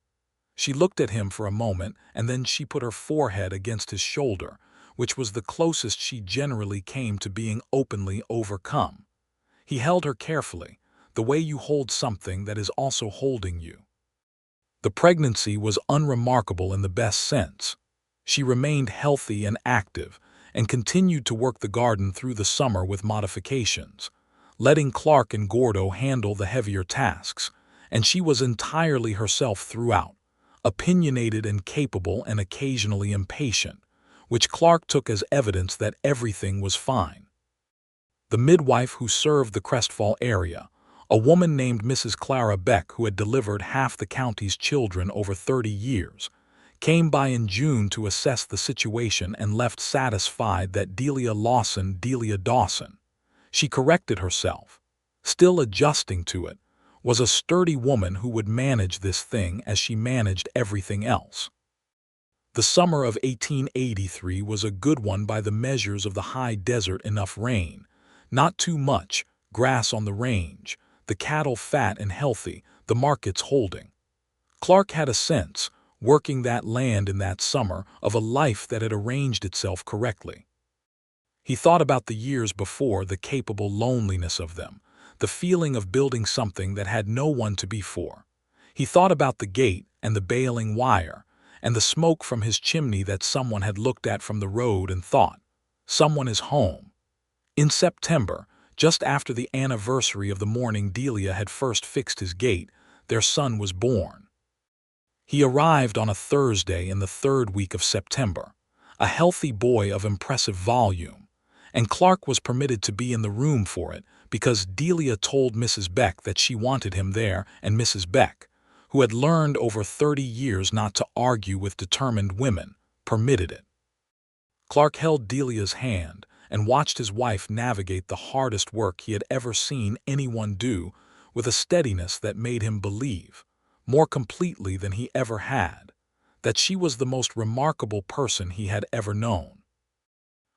She looked at him for a moment, and then she put her forehead against his shoulder, which was the closest she generally came to being openly overcome. He held her carefully, the way you hold something that is also holding you. The pregnancy was unremarkable in the best sense. She remained healthy and active, and continued to work the garden through the summer with modifications, letting Clark and Gordo handle the heavier tasks, and she was entirely herself throughout, opinionated and capable and occasionally impatient, which Clark took as evidence that everything was fine. The midwife who served the Crestfall area, a woman named Mrs. Clara Beck who had delivered half the county's children over 30 years, came by in June to assess the situation and left satisfied that Delia Dawson, she corrected herself, still adjusting to it, was a sturdy woman who would manage this thing as she managed everything else. The summer of 1883 was a good one by the measures of the high desert. Enough rain, not too much, grass on the range, the cattle fat and healthy, the markets holding. Clark had a sense, working that land in that summer, of a life that had arranged itself correctly. He thought about the years before, the capable loneliness of them, the feeling of building something that had no one to be for. He thought about the gate and the baling wire, and the smoke from his chimney that someone had looked at from the road and thought, someone is home. In September, just after the anniversary of the morning Delia had first fixed his gate, their son was born. He arrived on a Thursday in the 3rd week of September, a healthy boy of impressive volume, and Clark was permitted to be in the room for it because Delia told Mrs. Beck that she wanted him there, and Mrs. Beck, who had learned over 30 years not to argue with determined women, permitted it. Clark held Delia's hand, and watched his wife navigate the hardest work he had ever seen anyone do with a steadiness that made him believe, more completely than he ever had, that she was the most remarkable person he had ever known.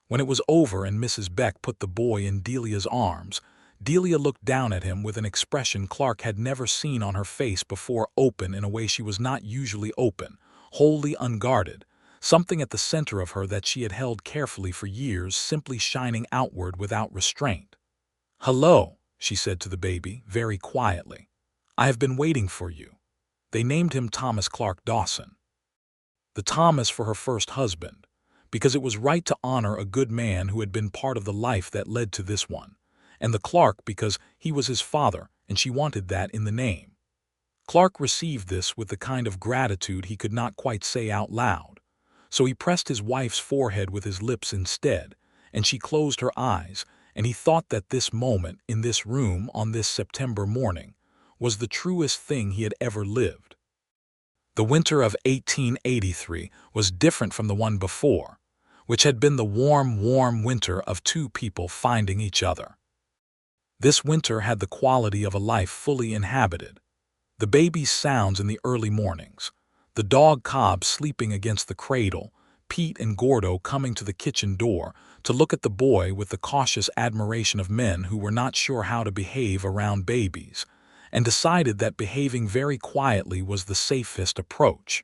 When it was over and Mrs. Beck put the boy in Delia's arms, Delia looked down at him with an expression Clark had never seen on her face before, open in a way she was not usually open, wholly unguarded, something at the center of her that she had held carefully for years simply shining outward without restraint. "Hello," she said to the baby, very quietly. "I have been waiting for you." They named him Thomas Clark Dawson. The Thomas for her first husband, because it was right to honor a good man who had been part of the life that led to this one, and the Clark because he was his father and she wanted that in the name. Clark received this with the kind of gratitude he could not quite say out loud, so he pressed his wife's forehead with his lips instead, and she closed her eyes, and he thought that this moment in this room on this September morning was the truest thing he had ever lived. The winter of 1883 was different from the one before, which had been the warm winter of two people finding each other. This winter had the quality of a life fully inhabited. The baby's sounds in the early mornings, the dog Cobb sleeping against the cradle, Pete and Gordo coming to the kitchen door to look at the boy with the cautious admiration of men who were not sure how to behave around babies, and decided that behaving very quietly was the safest approach.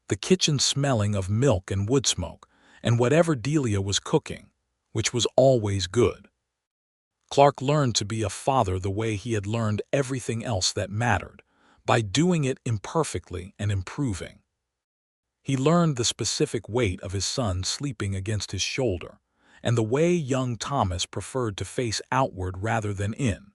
The kitchen smelling of milk and wood smoke, and whatever Delia was cooking, which was always good. Clark learned to be a father the way he had learned everything else that mattered, by doing it imperfectly and improving. He learned the specific weight of his son sleeping against his shoulder, and the way young Thomas preferred to face outward rather than in,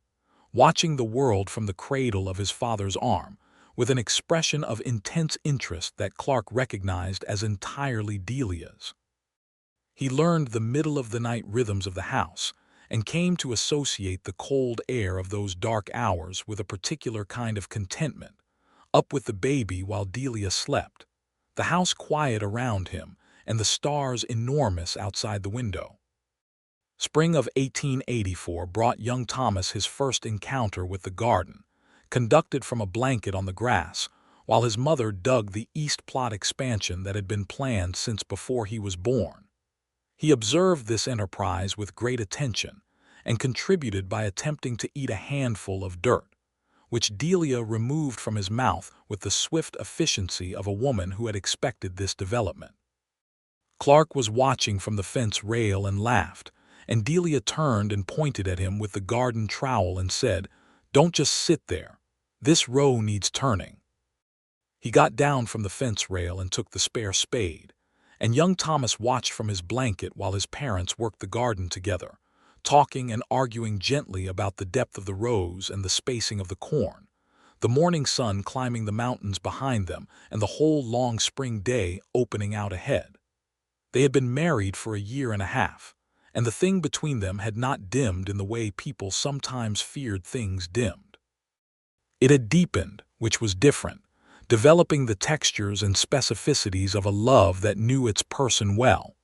watching the world from the cradle of his father's arm, with an expression of intense interest that Clark recognized as entirely Delia's. He learned the middle-of-the-night rhythms of the house, and came to associate the cold air of those dark hours with a particular kind of contentment, up with the baby while Delia slept, the house quiet around him, and the stars enormous outside the window. Spring of 1884 brought young Thomas his first encounter with the garden, conducted from a blanket on the grass, while his mother dug the east plot expansion that had been planned since before he was born. He observed this enterprise with great attention and contributed by attempting to eat a handful of dirt, which Delia removed from his mouth with the swift efficiency of a woman who had expected this development. Clark was watching from the fence rail and laughed, and Delia turned and pointed at him with the garden trowel and said, "Don't just sit there. This row needs turning." He got down from the fence rail and took the spare spade, and young Thomas watched from his blanket while his parents worked the garden together, talking and arguing gently about the depth of the rows and the spacing of the corn, the morning sun climbing the mountains behind them and the whole long spring day opening out ahead. They had been married for a year and a half, and the thing between them had not dimmed in the way people sometimes feared things dimmed. It had deepened, which was different, developing the textures and specificities of a love that knew its person well.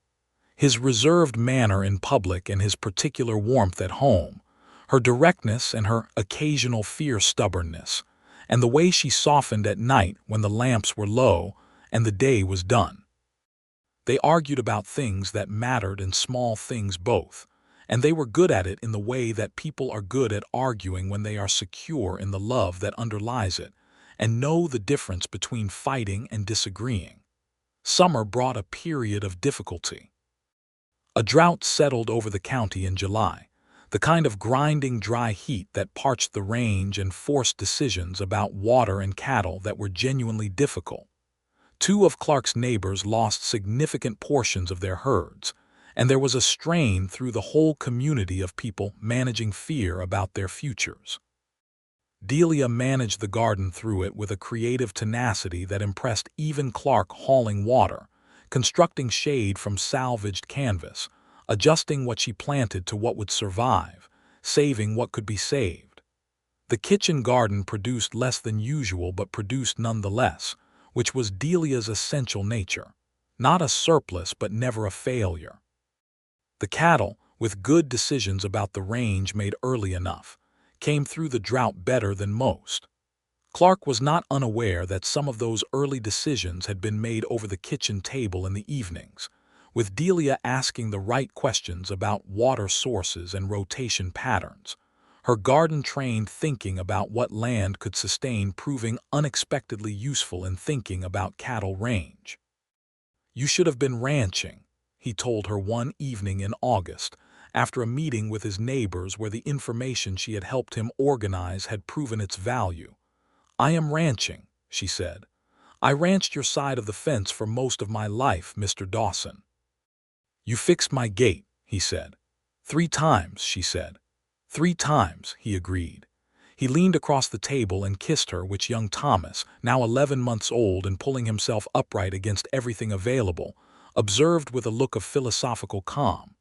His reserved manner in public and his particular warmth at home, her directness and her occasional fierce stubbornness, and the way she softened at night when the lamps were low and the day was done. They argued about things that mattered and small things both, and they were good at it in the way that people are good at arguing when they are secure in the love that underlies it, and know the difference between fighting and disagreeing. Summer brought a period of difficulty. A drought settled over the county in July, the kind of grinding dry heat that parched the range and forced decisions about water and cattle that were genuinely difficult. Two of Clark's neighbors lost significant portions of their herds, and there was a strain through the whole community of people managing fear about their futures. Delia managed the garden through it with a creative tenacity that impressed even Clark, hauling water, constructing shade from salvaged canvas, adjusting what she planted to what would survive, saving what could be saved. The kitchen garden produced less than usual but produced nonetheless, which was Delia's essential nature, not a surplus but never a failure. The cattle, with good decisions about the range made early enough, came through the drought better than most. Clark was not unaware that some of those early decisions had been made over the kitchen table in the evenings, with Delia asking the right questions about water sources and rotation patterns, her garden-trained thinking about what land could sustain proving unexpectedly useful in thinking about cattle range. "You should have been ranching," he told her one evening in August, after a meeting with his neighbors where the information she had helped him organize had proven its value. "I am ranching," she said. "I ranched your side of the fence for most of my life, Mr. Dawson." "You fixed my gate," he said. "3 times," she said. "3 times," he agreed. He leaned across the table and kissed her, which young Thomas, now 11 months old and pulling himself upright against everything available, observed with a look of philosophical calm.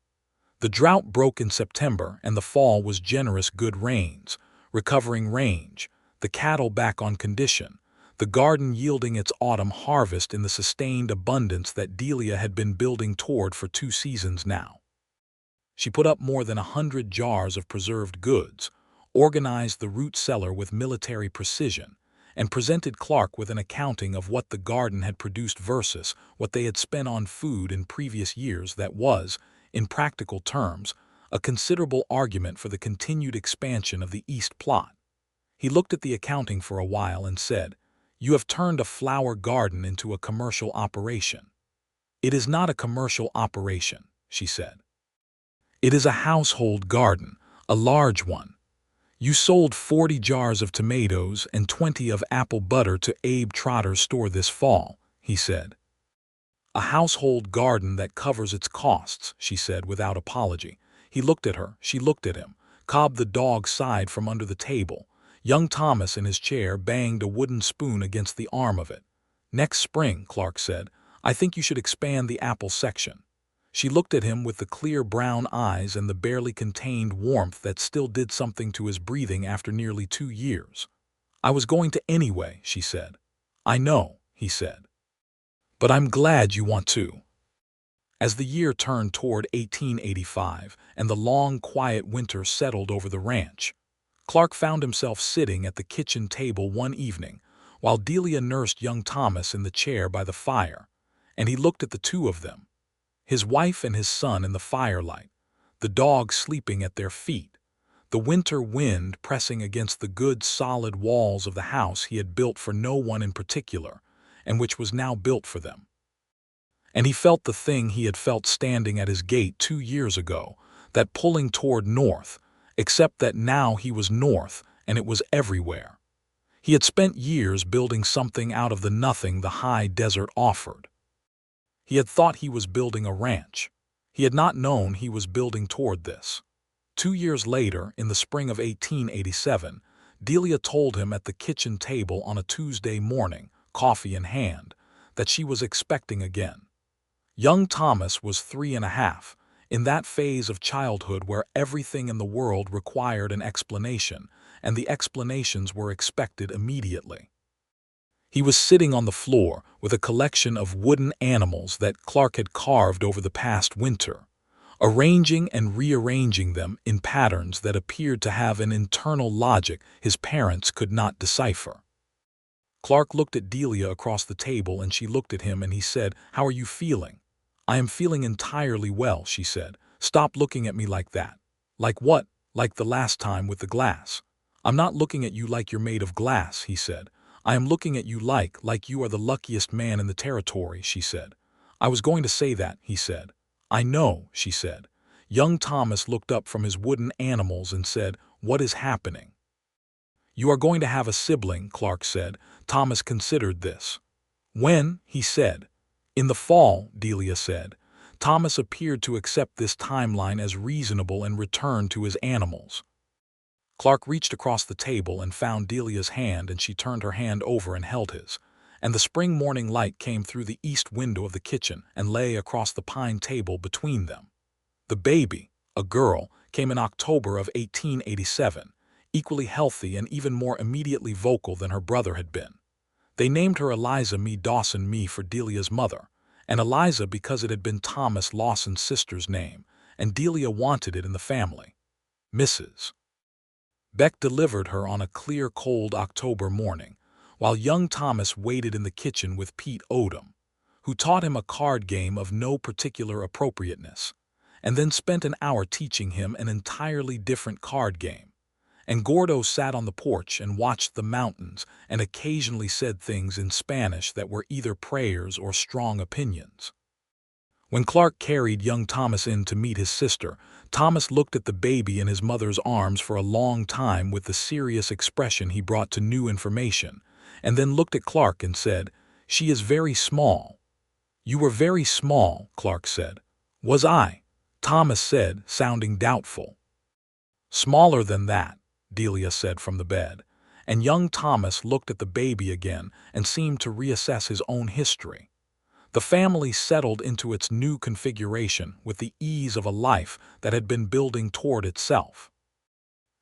The drought broke in September, and the fall was generous good rains, recovering range, the cattle back on condition, the garden yielding its autumn harvest in the sustained abundance that Delia had been building toward for 2 seasons now. She put up more than 100 jars of preserved goods, organized the root cellar with military precision, and presented Clark with an accounting of what the garden had produced versus what they had spent on food in previous years. That was, in practical terms, a considerable argument for the continued expansion of the East Plot. He looked at the accounting for a while and said, "You have turned a flower garden into a commercial operation." "It is not a commercial operation," she said. "It is a household garden, a large one. You sold 40 jars of tomatoes and 20 of apple butter to Abe Trotter's store this fall," he said. "A household garden that covers its costs," she said without apology. He looked at her, she looked at him. Cobb the dog sighed from under the table. Young Thomas in his chair banged a wooden spoon against the arm of it. "Next spring," Clark said, "I think you should expand the apple section." She looked at him with the clear brown eyes and the barely contained warmth that still did something to his breathing after nearly 2 years. "I was going to anyway," she said. "I know," he said. "But I'm glad you want to." As the year turned toward 1885 and the long, quiet winter settled over the ranch, Clark found himself sitting at the kitchen table one evening while Delia nursed young Thomas in the chair by the fire, and he looked at the two of them, his wife and his son in the firelight, the dog sleeping at their feet, the winter wind pressing against the good solid walls of the house he had built for no one in particular, and which was now built for them. And he felt the thing he had felt standing at his gate 2 years ago, that pulling toward north, except that now he was north and it was everywhere. He had spent years building something out of the nothing the high desert offered. He had thought he was building a ranch. He had not known he was building toward this. 2 years later, in the spring of 1887, Delia told him at the kitchen table on a Tuesday morning, coffee in hand, that she was expecting again. Young Thomas was 3.5, in that phase of childhood where everything in the world required an explanation, and the explanations were expected immediately. He was sitting on the floor with a collection of wooden animals that Clark had carved over the past winter, arranging and rearranging them in patterns that appeared to have an internal logic his parents could not decipher. Clark looked at Delia across the table and she looked at him and he said, "How are you feeling?" "I am feeling entirely well," she said. "Stop looking at me like that." "Like what?" "Like the last time with the glass." "I'm not looking at you like you're made of glass," he said. "I am looking at you like you are the luckiest man in the territory," she said. "I was going to say that," he said. "I know," she said. Young Thomas looked up from his wooden animals and said, "What is happening?" "You are going to have a sibling," Clark said. Thomas considered this. "When?" he said. "In the fall," Delia said. Thomas appeared to accept this timeline as reasonable and returned to his animals. Clark reached across the table and found Delia's hand, and she turned her hand over and held his, and the spring morning light came through the east window of the kitchen and lay across the pine table between them. The baby, a girl, came in October of 1887, equally healthy and even more immediately vocal than her brother had been. They named her Eliza Mee Dawson Mee for Delia's mother, and Eliza because it had been Thomas Lawson's sister's name, and Delia wanted it in the family. Mrs. Beck delivered her on a clear, cold October morning, while young Thomas waited in the kitchen with Pete Odom, who taught him a card game of no particular appropriateness, and then spent an hour teaching him an entirely different card game. And Gordo sat on the porch and watched the mountains and occasionally said things in Spanish that were either prayers or strong opinions. When Clark carried young Thomas in to meet his sister, Thomas looked at the baby in his mother's arms for a long time with the serious expression he brought to new information, and then looked at Clark and said, "She is very small." "You were very small," Clark said. "Was I?" Thomas said, sounding doubtful. "Smaller than that," Delia said from the bed, and young Thomas looked at the baby again and seemed to reassess his own history. The family settled into its new configuration with the ease of a life that had been building toward itself.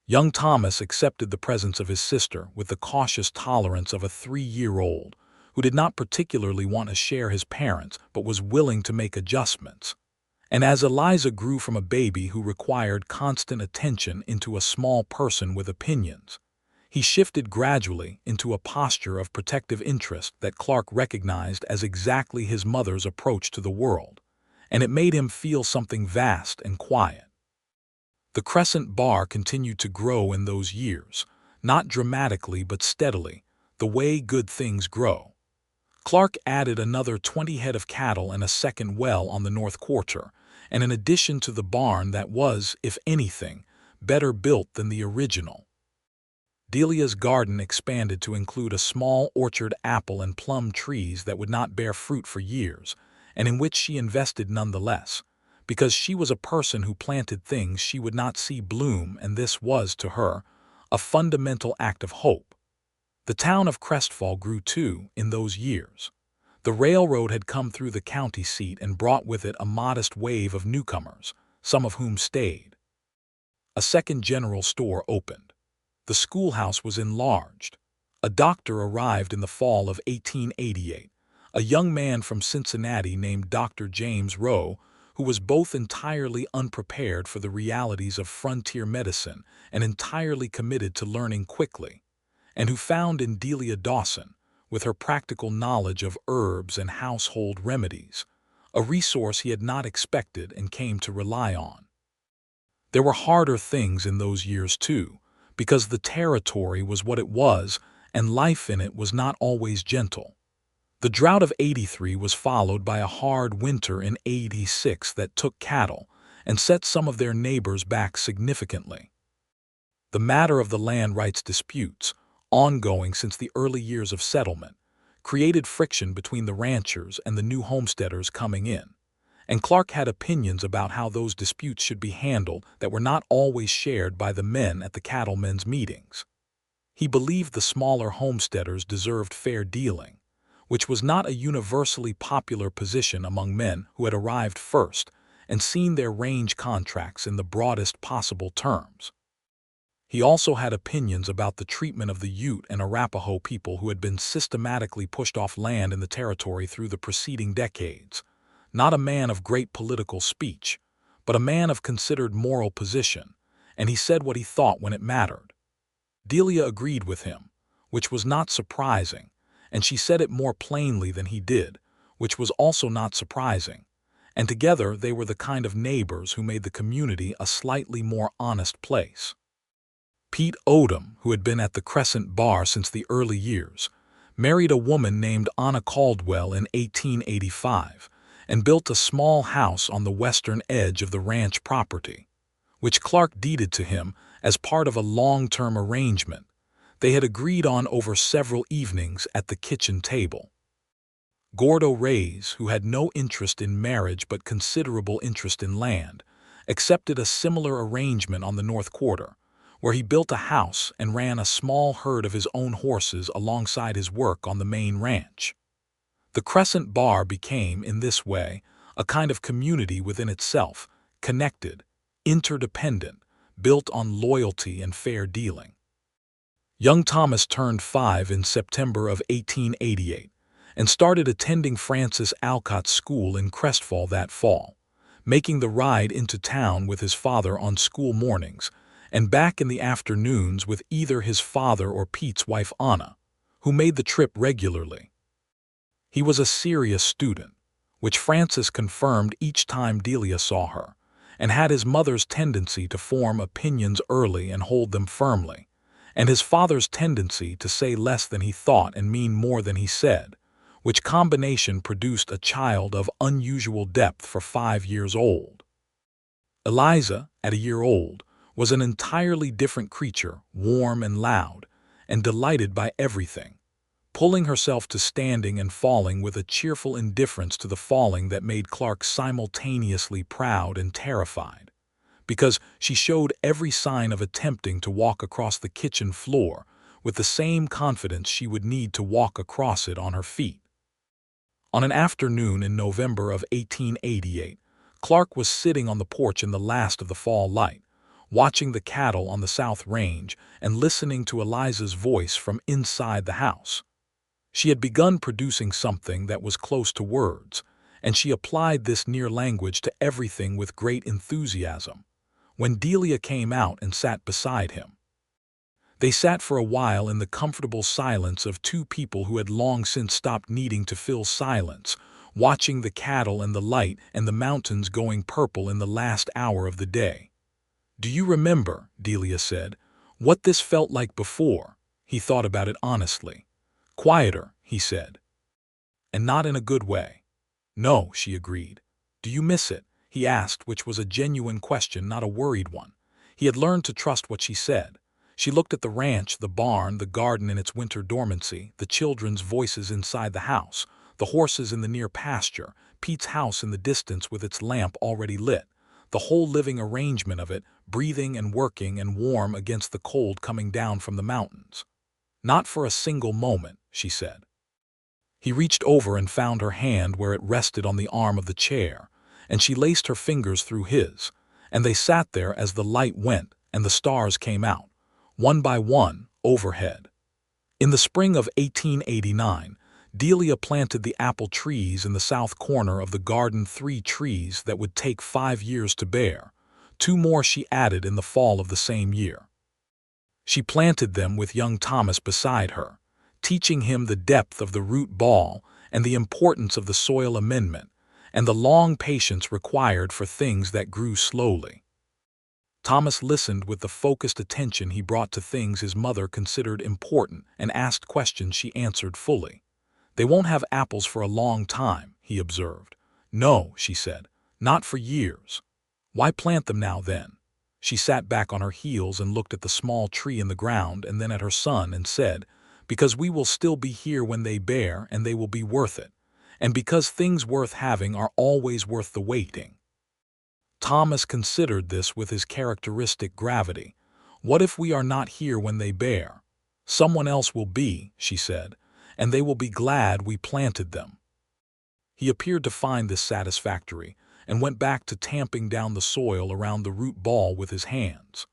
Young Thomas accepted the presence of his sister with the cautious tolerance of a 3-year-old who did not particularly want to share his parents but was willing to make adjustments. And as Eliza grew from a baby who required constant attention into a small person with opinions, he shifted gradually into a posture of protective interest that Clark recognized as exactly his mother's approach to the world, and it made him feel something vast and quiet. The Crescent Bar continued to grow in those years, not dramatically but steadily, the way good things grow. Clark added another 20 head of cattle and a second well on the North Quarter, and an addition to the barn that was, if anything, better built than the original. Delia's garden expanded to include a small orchard, apple and plum trees that would not bear fruit for years, and in which she invested nonetheless, because she was a person who planted things she would not see bloom, and this was, to her, a fundamental act of hope. The town of Crestfall grew too in those years. The railroad had come through the county seat and brought with it a modest wave of newcomers, some of whom stayed. A second general store opened. The schoolhouse was enlarged. A doctor arrived in the fall of 1888, a young man from Cincinnati named Dr. James Rowe, who was both entirely unprepared for the realities of frontier medicine and entirely committed to learning quickly, and who found in Delia Lawson, with her practical knowledge of herbs and household remedies, a resource he had not expected and came to rely on. There were harder things in those years too, because the territory was what it was and life in it was not always gentle. The drought of '83 was followed by a hard winter in '86 that took cattle and set some of their neighbors back significantly. The matter of the land rights disputes, ongoing since the early years of settlement, created friction between the ranchers and the new homesteaders coming in, and Clark had opinions about how those disputes should be handled that were not always shared by the men at the cattlemen's meetings. He believed the smaller homesteaders deserved fair dealing, which was not a universally popular position among men who had arrived first and seen their range contracts in the broadest possible terms. He also had opinions about the treatment of the Ute and Arapaho people who had been systematically pushed off land in the territory through the preceding decades. Not a man of great political speech, but a man of considered moral position, and he said what he thought when it mattered. Delia agreed with him, which was not surprising, and she said it more plainly than he did, which was also not surprising, and together they were the kind of neighbors who made the community a slightly more honest place. Pete Odom, who had been at the Crescent Bar since the early years, married a woman named Anna Caldwell in 1885, and built a small house on the western edge of the ranch property, which Clark deeded to him as part of a long-term arrangement they had agreed on over several evenings at the kitchen table. Gordo Reyes, who had no interest in marriage but considerable interest in land, accepted a similar arrangement on the North Quarter, where he built a house and ran a small herd of his own horses alongside his work on the main ranch. The Crescent Bar became, in this way, a kind of community within itself, connected, interdependent, built on loyalty and fair dealing. Young Thomas turned 5 in September of 1888 and started attending Francis Alcott's school in Crestfall that fall, making the ride into town with his father on school mornings, and back in the afternoons with either his father or Pete's wife Anna, who made the trip regularly. He was a serious student, which Frances confirmed each time Delia saw her, and had his mother's tendency to form opinions early and hold them firmly, and his father's tendency to say less than he thought and mean more than he said, which combination produced a child of unusual depth for 5 years old. Eliza, at a year old, was an entirely different creature, warm and loud, and delighted by everything, pulling herself to standing and falling with a cheerful indifference to the falling that made Clark simultaneously proud and terrified, because she showed every sign of attempting to walk across the kitchen floor with the same confidence she would need to walk across it on her feet. On an afternoon in November of 1888, Clark was sitting on the porch in the last of the fall light, watching the cattle on the South Range and listening to Eliza's voice from inside the house. She had begun producing something that was close to words, and she applied this near language to everything with great enthusiasm, when Delia came out and sat beside him. They sat for a while in the comfortable silence of two people who had long since stopped needing to fill silence, watching the cattle and the light and the mountains going purple in the last hour of the day. "Do you remember," Delia said, "what this felt like before?" He thought about it honestly. "Quieter," he said. "And not in a good way." "No," she agreed. "Do you miss it?" he asked, which was a genuine question, not a worried one. He had learned to trust what she said. She looked at the ranch, the barn, the garden in its winter dormancy, the children's voices inside the house, the horses in the near pasture, Pete's house in the distance with its lamp already lit, the whole living arrangement of it, breathing and working and warm against the cold coming down from the mountains. "Not for a single moment," she said. He reached over and found her hand where it rested on the arm of the chair, and she laced her fingers through his, and they sat there as the light went and the stars came out, one by one, overhead. In the spring of 1889, Delia planted the apple trees in the south corner of the garden, 3 trees that would take 5 years to bear. 2 more she added in the fall of the same year. She planted them with young Thomas beside her, teaching him the depth of the root ball and the importance of the soil amendment and the long patience required for things that grew slowly. Thomas listened with the focused attention he brought to things his mother considered important and asked questions she answered fully. "They won't have apples for a long time," he observed. "No," she said, "not for years." "Why plant them now, then?" She sat back on her heels and looked at the small tree in the ground and then at her son and said, "Because we will still be here when they bear and they will be worth it, and because things worth having are always worth the waiting." Thomas considered this with his characteristic gravity. "What if we are not here when they bear? Someone else will be," she said, "and they will be glad we planted them." He appeared to find this satisfactory and went back to tamping down the soil around the root ball with his hands.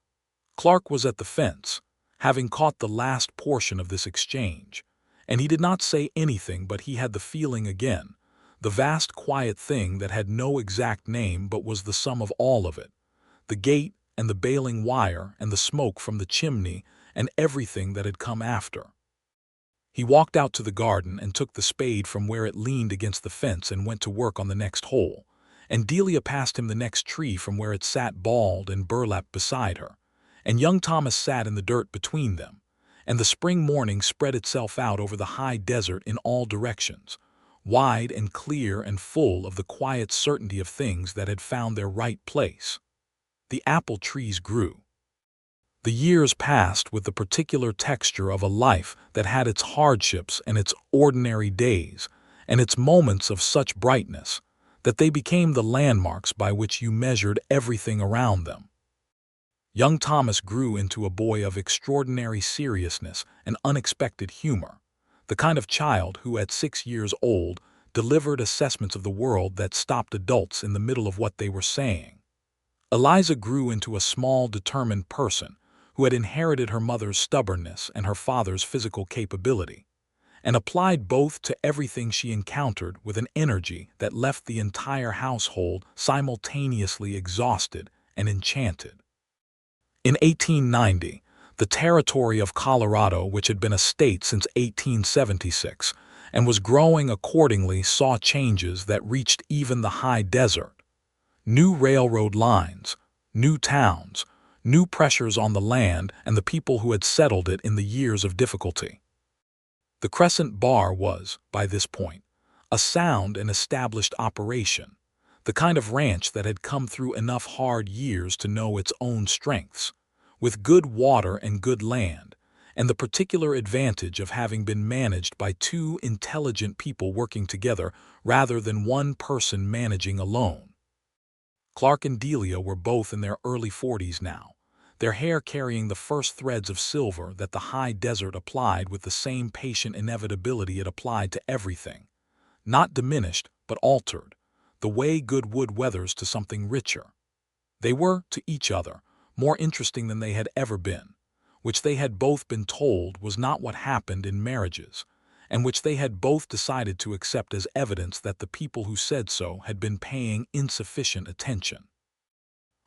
Clark was at the fence, having caught the last portion of this exchange, and he did not say anything, but he had the feeling again, the vast quiet thing that had no exact name but was the sum of all of it, the gate and the baling wire and the smoke from the chimney and everything that had come after. He walked out to the garden and took the spade from where it leaned against the fence and went to work on the next hole, and Delia passed him the next tree from where it sat bald and burlapped beside her, and young Thomas sat in the dirt between them, and the spring morning spread itself out over the high desert in all directions, wide and clear and full of the quiet certainty of things that had found their right place. The apple trees grew. The years passed with the particular texture of a life that had its hardships and its ordinary days and its moments of such brightness that they became the landmarks by which you measured everything around them. Young Thomas grew into a boy of extraordinary seriousness and unexpected humor, the kind of child who, at 6 years old, delivered assessments of the world that stopped adults in the middle of what they were saying. Eliza grew into a small, determined person who had inherited her mother's stubbornness and her father's physical capability, and applied both to everything she encountered with an energy that left the entire household simultaneously exhausted and enchanted. In 1890, the territory of Colorado, which had been a state since 1876 and was growing accordingly, saw changes that reached even the high desert. New railroad lines, new towns, new pressures on the land and the people who had settled it in the years of difficulty. The Crescent Bar was, by this point, a sound and established operation, the kind of ranch that had come through enough hard years to know its own strengths, with good water and good land, and the particular advantage of having been managed by two intelligent people working together rather than one person managing alone. Clark and Delia were both in their early 40s now, their hair carrying the first threads of silver that the high desert applied with the same patient inevitability it applied to everything, not diminished but altered, the way good wood weathers to something richer. They were, to each other, more interesting than they had ever been, which they had both been told was not what happened in marriages, and which they had both decided to accept as evidence that the people who said so had been paying insufficient attention.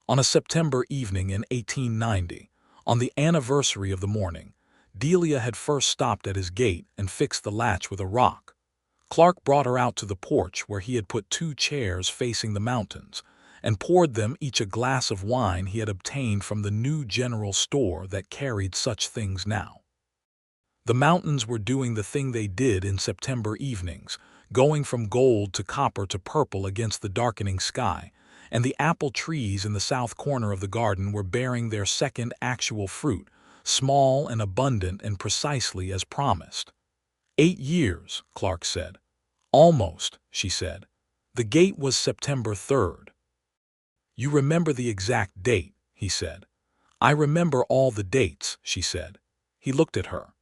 On a September evening in 1890, on the anniversary of the morning, Delia had first stopped at his gate and fixed the latch with a rock. Clark brought her out to the porch where he had put two chairs facing the mountains, and poured them each a glass of wine he had obtained from the new general store that carried such things now. The mountains were doing the thing they did in September evenings, going from gold to copper to purple against the darkening sky, and the apple trees in the south corner of the garden were bearing their second actual fruit, small and abundant and precisely as promised. 8 years, Clark said. Almost, she said. The gate was September 3rd. You remember the exact date, he said. I remember all the dates, she said. He looked at her.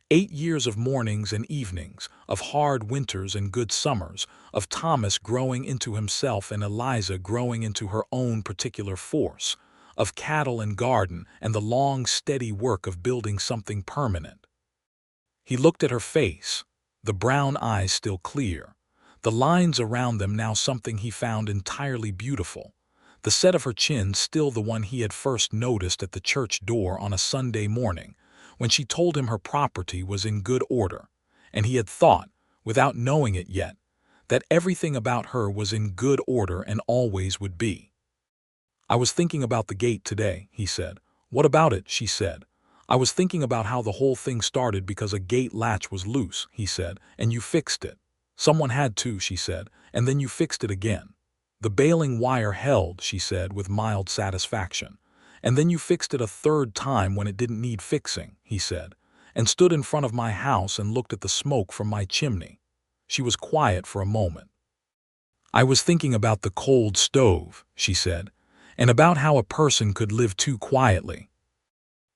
8 years of mornings and evenings, of hard winters and good summers, of Thomas growing into himself and Eliza growing into her own particular force, of cattle and garden and the long, steady work of building something permanent. He looked at her face, the brown eyes still clear, the lines around them now something he found entirely beautiful, the set of her chin still the one he had first noticed at the church door on a Sunday morning, when she told him her property was in good order, and he had thought, without knowing it yet, that everything about her was in good order and always would be. I was thinking about the gate today, he said. What about it, she said. I was thinking about how the whole thing started because a gate latch was loose, he said, and you fixed it. Someone had to, she said, and then you fixed it again. The baling wire held, she said with mild satisfaction. And then you fixed it a third time when it didn't need fixing, he said, and stood in front of my house and looked at the smoke from my chimney. She was quiet for a moment. I was thinking about the cold stove, she said, and about how a person could live too quietly.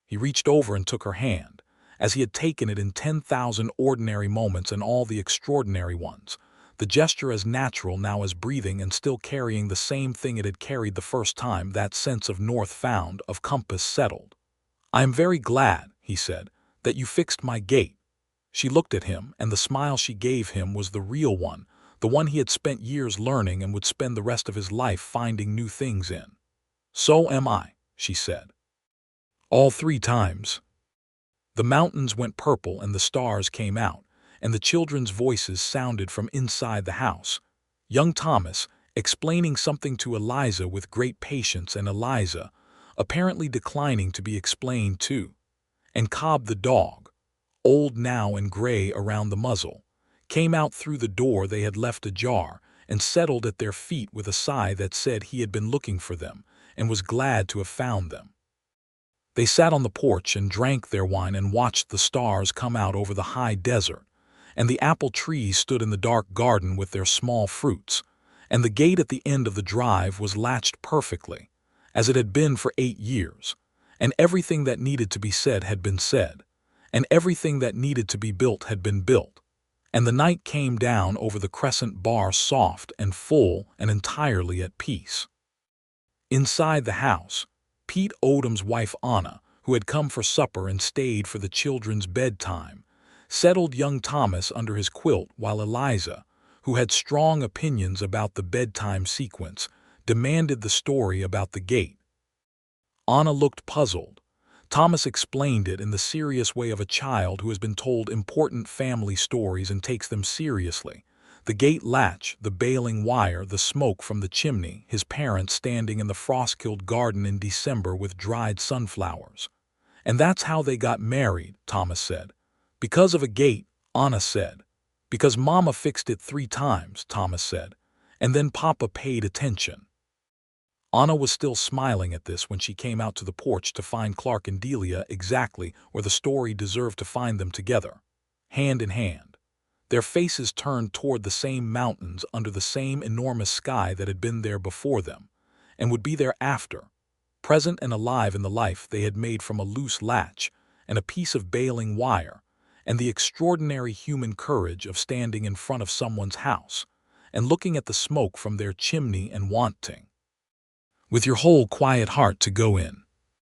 He reached over and took her hand, as he had taken it in 10,000 ordinary moments and all the extraordinary ones, the gesture as natural now as breathing and still carrying the same thing it had carried the first time, that sense of north found, of compass settled. I am very glad, he said, that you fixed my gate. She looked at him, and the smile she gave him was the real one, the one he had spent years learning and would spend the rest of his life finding new things in. So am I, she said. All 3 times. The mountains went purple and the stars came out, and the children's voices sounded from inside the house. Young Thomas, explaining something to Eliza with great patience, and Eliza, apparently declining to be explained to. And Cobb the dog, old now and gray around the muzzle, came out through the door they had left ajar and settled at their feet with a sigh that said he had been looking for them and was glad to have found them. They sat on the porch and drank their wine and watched the stars come out over the high desert, and the apple trees stood in the dark garden with their small fruits, and the gate at the end of the drive was latched perfectly, as it had been for 8 years, and everything that needed to be said had been said, and everything that needed to be built had been built, and the night came down over the Crescent Bar soft and full and entirely at peace. Inside the house, Pete Odom's wife Anna, who had come for supper and stayed for the children's bedtime, settled young Thomas under his quilt while Eliza, who had strong opinions about the bedtime sequence, demanded the story about the gate. Anna looked puzzled. Thomas explained it in the serious way of a child who has been told important family stories and takes them seriously. The gate latch, the baling wire, the smoke from the chimney, his parents standing in the frost-killed garden in December with dried sunflowers. And that's how they got married, Thomas said. Because of a gate, Anna said. Because Mama fixed it 3 times, Thomas said. And then Papa paid attention. Anna was still smiling at this when she came out to the porch to find Clark and Delia exactly where the story deserved to find them together, hand in hand, their faces turned toward the same mountains under the same enormous sky that had been there before them, and would be there after, present and alive in the life they had made from a loose latch and a piece of baling wire, and the extraordinary human courage of standing in front of someone's house and looking at the smoke from their chimney and wanting, with your whole quiet heart, to go in.